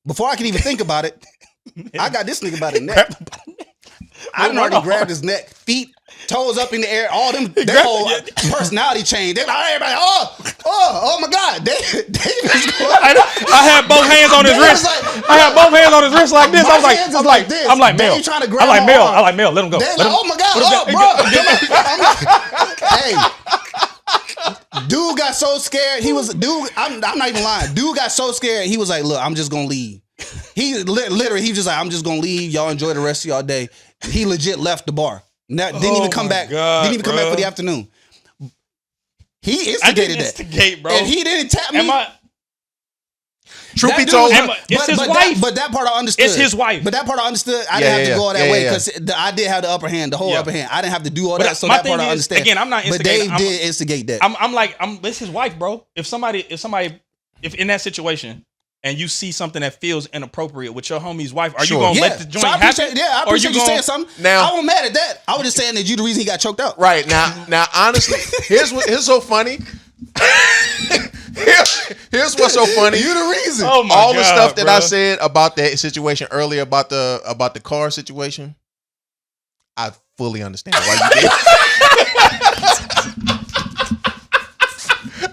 Before I could even think about it, I got this nigga by the neck. I done already grabbed his neck, feet, toes up in the air, all them, their whole personality change. They're like, everybody, oh my God. David is going. I had both hands on his wrist. I had both hands on his wrist like this. My hands is like this. I'm like They Mel. ain't trying to grab I'm like my Mel. arm. I'm like Mel. Let him go. They're Let like, him- oh my God, hey. Dude got so scared. I'm not even lying. Dude got so scared. He was like, look, I'm just going to leave. He literally, he was just like, I'm just going to leave. Y'all enjoy the rest of y'all day. He legit left the bar. Didn't even come back. God, didn't even come back bro. for the afternoon. He I instigated didn't that. instigate, bro. And he didn't tap me. Am I? Truth be That told, dude- It's his wife. But that part I understood. It's his wife. But that part I understood. I Yeah, didn't have to go all that yeah, way yeah. because I did have the upper hand, the whole Yeah. upper hand. I didn't have to do all But that. So my that part thing I is, understand. again, I'm not But instigating. Dave did instigate that. I'm like, it's his wife, bro. If in that situation, and you see something that feels inappropriate with your homie's wife, are Sure. you gonna Yeah. let the joint So I appreciate, happen? yeah, I Or appreciate you saying something. Now- I wasn't mad at that. I was just saying that you the reason he got choked out. Right now, honestly, here's so funny. Here's what's so funny. You the reason. Oh my All God, the stuff that bro. I said about that situation earlier about the car situation, I fully understand why you did.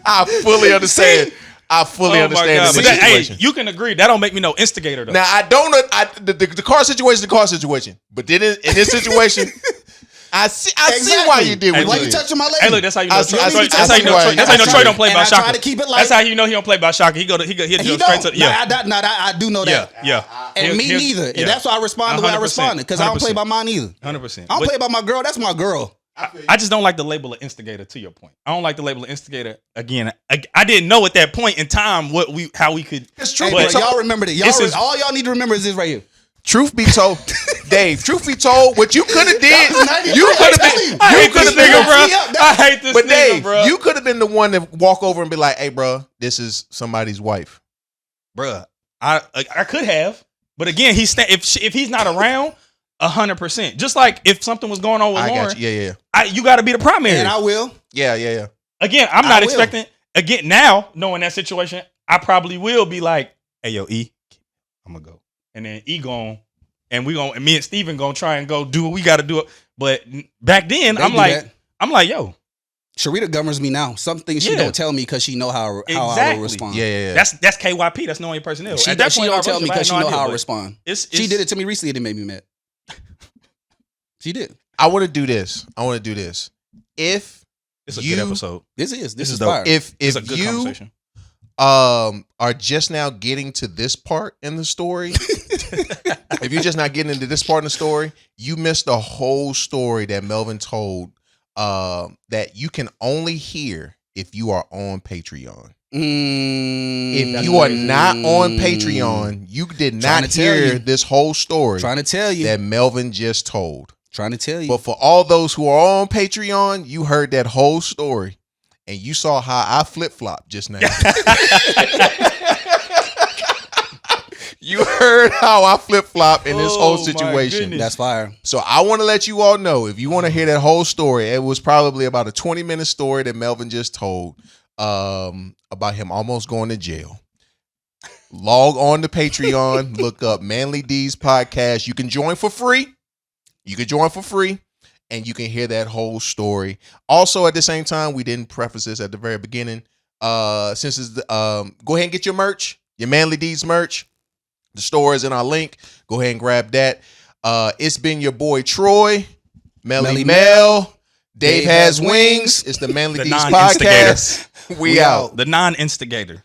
I fully understand. I fully understand God. the But that, hey, situation. you can agree that don't make me no instigator though. Now I don't know. The car situation is the car situation, but then in this situation, I see why you did what Why you you did. touching my lady? Hey, look, that's how you know. I Troy, see that's how you know. why- That's how you know I Troy try- don't play and by I try shaka. to keep it light. That's how you know he don't play by shaka. He'll And he straight don't. to yeah. I do know Yeah, that. yeah. And me neither. And that's why I respond the way I 100%, responded. Because I don't play 100%. by mine either. 100%. I don't play by my girl. That's my girl. I just don't like the label of instigator. To your point, I don't like the label of instigator. Again, I didn't know at that point in time how we could. It's true. Hey, But- bro, y'all remember that. This is- All y'all need to remember is this right here. Truth be told, Dave. Truth be told, what you could have did, you could have been. I You hate could this have been. nigga, bro. I hate this But nigga, Dave, bro. you could have been the one to walk over and be like, "Hey, bro, this is somebody's wife." Bruh, I could have, but again, if he's not around, 100%. Just like if something was going on with I Lauren, got you. Yeah. you got to be the primary. And I will. Yeah. Again, I'm I not will. expecting. Again, now knowing that situation, I probably will be like, "Hey, yo, E, I'm gonna go," and then E gone, and me and Steven gonna try and go do what we got to do. But back then, They I'm do like, that. yo, Sharita governs me now. Some things she Yeah. don't tell me because she know how I Exactly. will respond. Yeah. that's KYP. That's knowing your personnel. She At that she point in don't our tell me relationship, I because she had no know how I idea, but respond. It's She did it to me recently. It made me mad. She did. I want to do this. If It's a you- good episode. This is is fire. dope. if It's a good you conversation. are just now getting to this part in the story, if you're just not getting into this part in the story, you missed the whole story that Melvin told that you can only hear if you are on Patreon. If you are not on Patreon, you did Trying not to tell hear you. this whole story Trying to tell you. that Melvin just told. Trying to tell you. But for all those who are on Patreon, you heard that whole story and you saw how I flip-flopped just now. You heard how I flip-flop in this Oh, whole my situation. goodness. That's fire. So I want to let you all know, if you want to hear that whole story, it was probably about a 20-minute story that Melvin just told about him almost going to jail. Log on to Patreon, look up Manly D's podcast. You can join for free. And you can hear that whole story. Also, at the same time, we didn't preface this at the very beginning. Since it's go ahead and get your merch, your Manly D's merch. The store is in our link. Go ahead and grab that. It's been your boy Troy, Melly Mel, Dave has wings. It's the Manly The D's non-instigator. podcast. We out. The non-instigator.